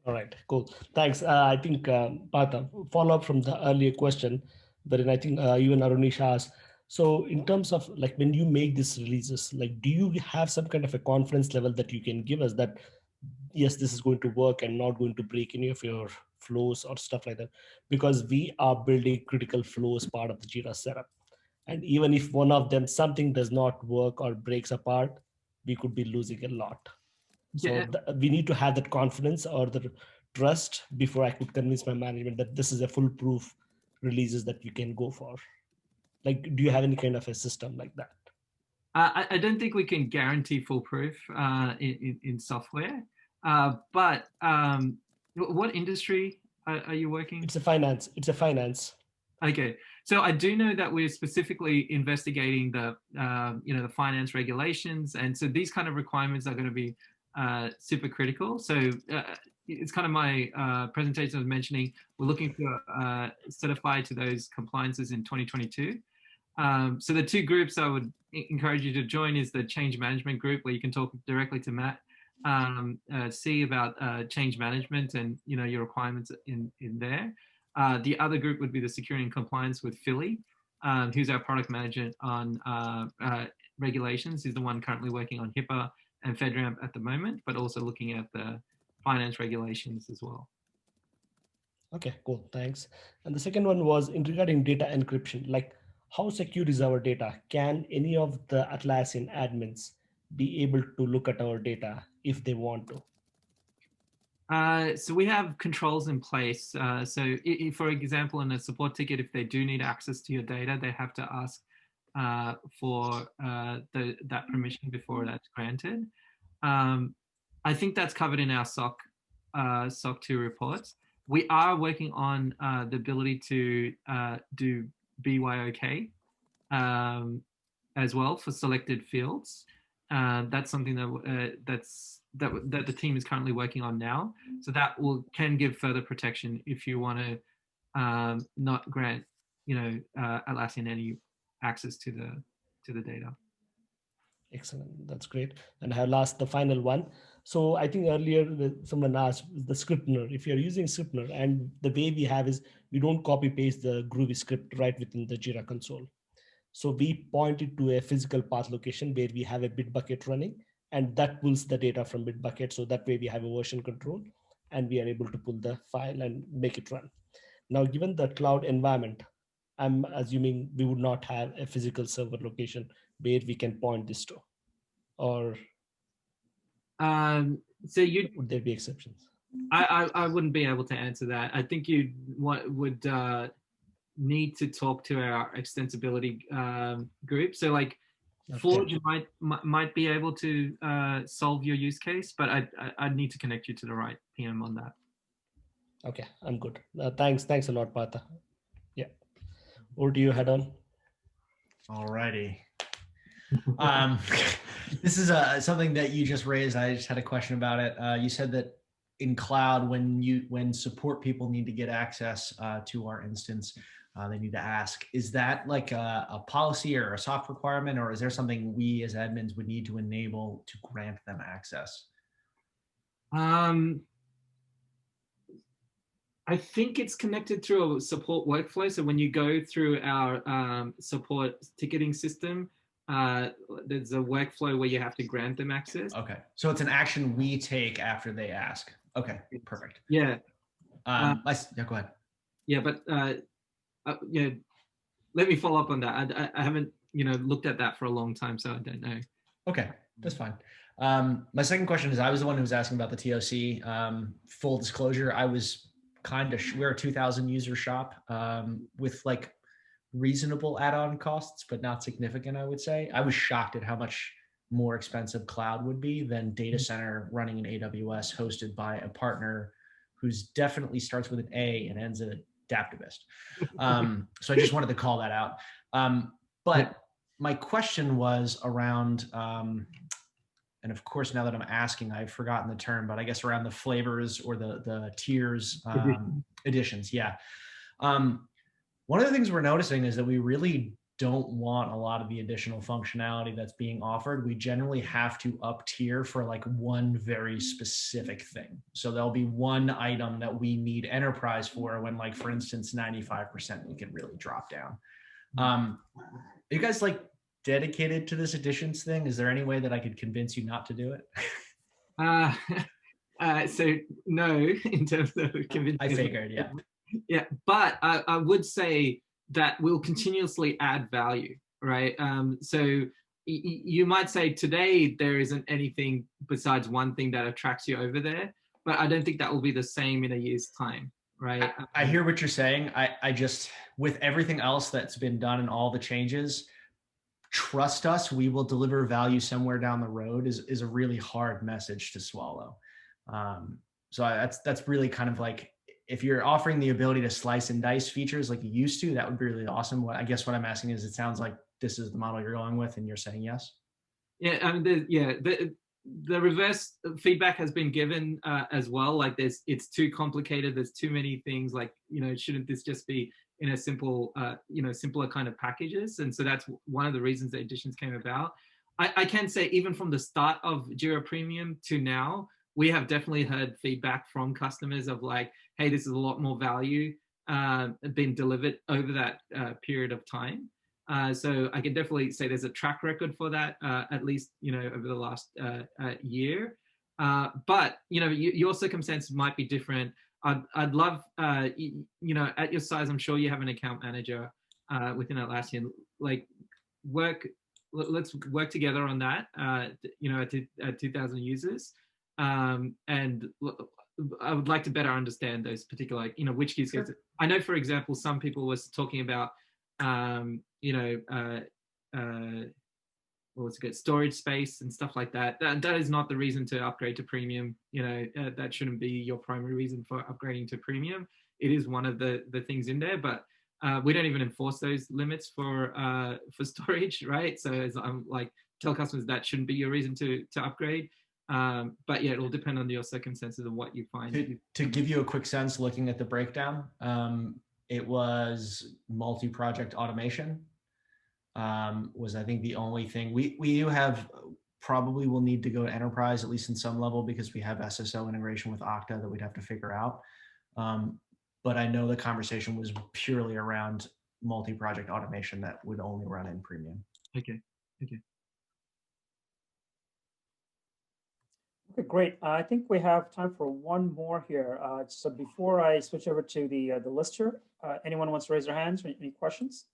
All right, cool. Thanks. I think, Partha, follow up from the earlier question, wherein I think you and Arunesh asked, so in terms of like when you make these releases, like do you have some kind of a confidence level that you can give us that, yes, this is going to work and not going to break any of your flows or stuff like that? Because we are building critical flows part of the Jira setup. And even if one of them, something does not work or breaks apart, we could be losing a lot. So we need to have that confidence or the trust before I could convince my management that this is a foolproof releases that you can go for. Like, do you have any kind of a system like that? I don't think we can guarantee foolproof in software, but what industry are you working? It's a finance. It's a finance. Okay, so I do know that we're specifically investigating the the finance regulations, and so these kind of requirements are going to be super critical. So it's kind of my presentation I was mentioning. We're looking to certify to those compliances in 2022. So the two groups I would encourage you to join is the change management group, where you can talk directly to Matt, see about change management and your requirements in there. The other group would be the security and compliance with Philly, who's our product manager on regulations. He's the one currently working on Hipaa and FedRAMP at the moment, but also looking at the finance regulations as well. Okay, cool, thanks. And the second one was in regarding data encryption, like how secure is our data? Can any of the Atlassian admins be able to look at our data if they want to? So we have controls in place. So if, for example, in a support ticket, if they do need access to your data, they have to ask for that permission before that's granted. I think that's covered in our SOC 2 reports. We are working on the ability to do BYOK as well for selected fields. That's something that that the team is currently working on now. So that can give further protection if you want to not grant Atlassian any access to the data. Excellent. That's great. And I have the final one. So I think earlier someone asked the scriptener. If you're using scriptener, and the way we have is we don't copy paste the Groovy script right within the Jira console. So we point it to a physical path location where we have a Bitbucket running, and that pulls the data from Bitbucket. So that way we have a version control, and we are able to pull the file and make it run. Now, given the cloud environment, I'm assuming we would not have a physical server location where we can point this to, or would there be exceptions? I wouldn't be able to answer that. I think you would need to talk to our extensibility group. So like Forge might be able to solve your use case, but I'd need to connect you to the right PM on that. Okay, I'm good. Thanks a lot, Partha. Yeah. Or do you head on? All righty. This is something that you just raised. I just had a question about it. You said that in cloud, when support people need to get access to our instance, they need to ask. Is that like a policy or a soft requirement, or is there something we as admins would need to enable to grant them access? I think it's connected through a support workflow. So when you go through our support ticketing system, there's a workflow where you have to grant them access. Okay, so it's an action we take after they ask. Okay, perfect. Yeah. Yeah, go ahead. Yeah, but let me follow up on that. I haven't looked at that for a long time, so I don't know. Okay, that's fine. My second question is, I was the one who was asking about the TOC. Full disclosure, I was we're a 2,000 user shop with like reasonable add-on costs, but not significant, I would say. I was shocked at how much more expensive cloud would be than data center running in AWS hosted by a partner who's definitely starts with an A and ends at Adaptivist. So I just wanted to call that out. But my question was around, and of course, now that I'm asking, I've forgotten the term, but I guess around the flavors or the tiers, editions. Yeah. One of the things we're noticing is that we really don't want a lot of the additional functionality that's being offered. We generally have to up tier for like one very specific thing. So there'll be one item that we need enterprise for when, like, for instance, 95% we can really drop down. Are you guys like dedicated to this editions thing? Is there any way that I could convince you not to do it? So no, in terms of convincing. I figured, yeah. Yeah, but I would say that we'll continuously add value, right? So you might say today there isn't anything besides one thing that attracts you over there, but I don't think that will be the same in a year's time, right? I hear what you're saying. I just, with everything else that's been done and all the changes, trust us, we will deliver value somewhere down the road is a really hard message to swallow. So that's really kind of like, if you're offering the ability to slice and dice features like you used to, that would be really awesome. I guess what I'm asking is, it sounds like this is the model you're going with and you're saying yes? Yeah, I mean, the reverse feedback has been given as well. Like it's too complicated. There's too many things, like, shouldn't this just be in a simple, simpler kind of packages? And so that's one of the reasons the editions came about. I can say even from the start of Jira Premium to now, we have definitely heard feedback from customers of like, hey, this is a lot more value been delivered over that period of time. So I can definitely say there's a track record for that, at least, over the last year. But, your circumstances might be different. I'd love, at your size, I'm sure you have an account manager within Atlassian. Like, let's work together on that, at 2,000 users. And I would like to better understand those particular, which use cases. I know, for example, some people was talking about, what's it good, storage space and stuff like that. That is not the reason to upgrade to premium. That shouldn't be your primary reason for upgrading to premium. It is one of the things in there, but we don't even enforce those limits for storage, right? So I'm like, tell customers that shouldn't be your reason to upgrade. But yeah, it'll depend on your circumstances and what you find. To give you a quick sense, looking at the breakdown, it was multi-project automation was, I think, the only thing. We do have, probably will need to go to enterprise, at least in some level, because we have SSO integration with Okta that we'd have to figure out. But I know the conversation was purely around multi-project automation that would only run in premium. Okay. Okay, great. I think we have time for one more here. So before I switch over to the list here, anyone wants to raise their hands? Any questions?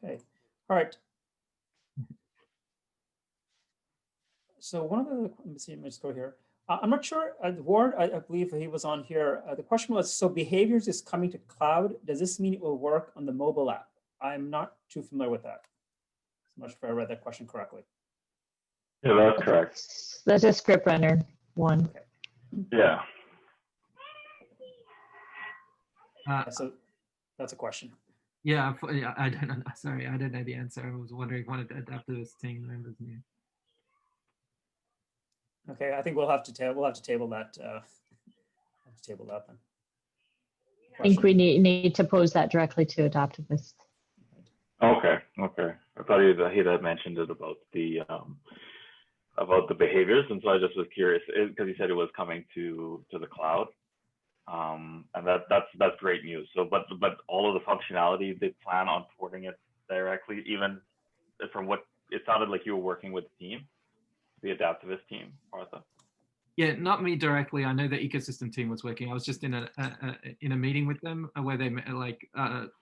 Okay. All right. So one of the, let me see, let me just go here. I'm not sure, Ward, I believe he was on here. The question was, so behaviors is coming to cloud. Does this mean it will work on the mobile app? I'm not too familiar with that. I'm not sure if I read that question correctly. Yeah, that's correct. That's a script runner one. Okay. Yeah. So that's a question. Yeah, I don't know. Sorry, I don't know the answer. I was wondering if one of the adaptivist team members knew. Okay, I think we'll have to table that. Table that then. I think we need to pose that directly to adaptivists. Okay. I thought he had mentioned it about the behaviors, and so I just was curious because he said it was coming to the cloud, and that's great news. So, but all of the functionality, they plan on porting it directly. Even from what it sounded like, you were working with the team, the adaptivist team, Martha. Yeah, not me directly. I know the ecosystem team was working. I was just in a meeting with them where they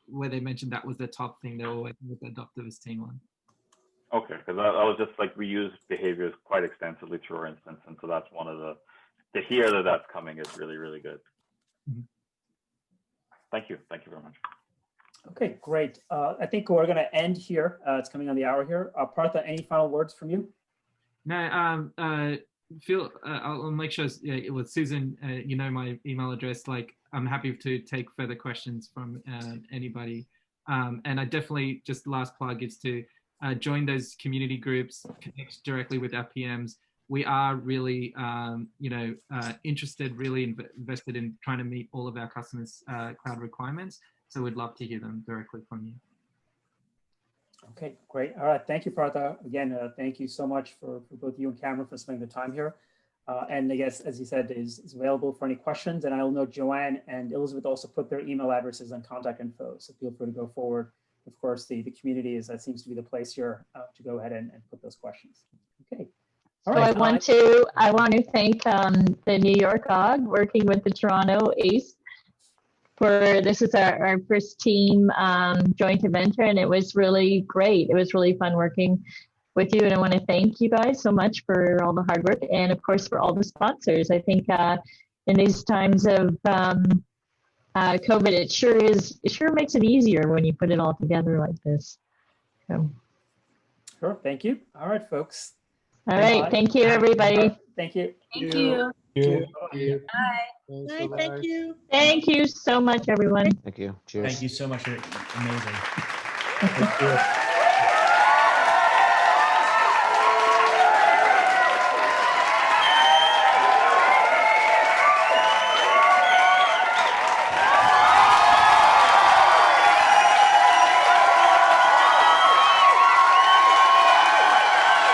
where they mentioned that was the top thing they were working with the adaptivist team on. Okay, because I was just like, we use behaviors quite extensively through our instance, and so that's one of to hear that's coming is really, really good. Mm-hmm. Thank you very much. Okay, great. I think we're going to end here. It's coming on the hour here. Partha, any final words from you? No, I'll make sure with Susan, you know my email address. Like, I'm happy to take further questions from anybody. And I definitely, just the last plug is to join those community groups, connect directly with our PMs. We are really, interested, really invested in trying to meet all of our customers' cloud requirements. So we'd love to hear them directly from you. Okay, great. All right, thank you, Partha. Again, thank you so much for both you and Cameron for spending the time here. And I guess, as he said, is available for any questions. And I will know Joanne and Elizabeth also put their email addresses and contact info. So feel free to go forward. Of course, the community seems to be the place here to go ahead and put those questions. Okay. All right. I want to thank the New York OG working with the Toronto ACE. This is our first team joint adventure, and it was really great. It was really fun working with you, and I want to thank you guys so much for all the hard work, and of course for all the sponsors. I think in these times of COVID, it sure makes it easier when you put it all together like this. So. Sure, thank you. All right, folks. All right, thank you, everybody. Thank you. Thank you. Bye. Bye. Thank you. Thank you so much, everyone. Thank you. Cheers. Thank you so much. You're amazing. Thank you.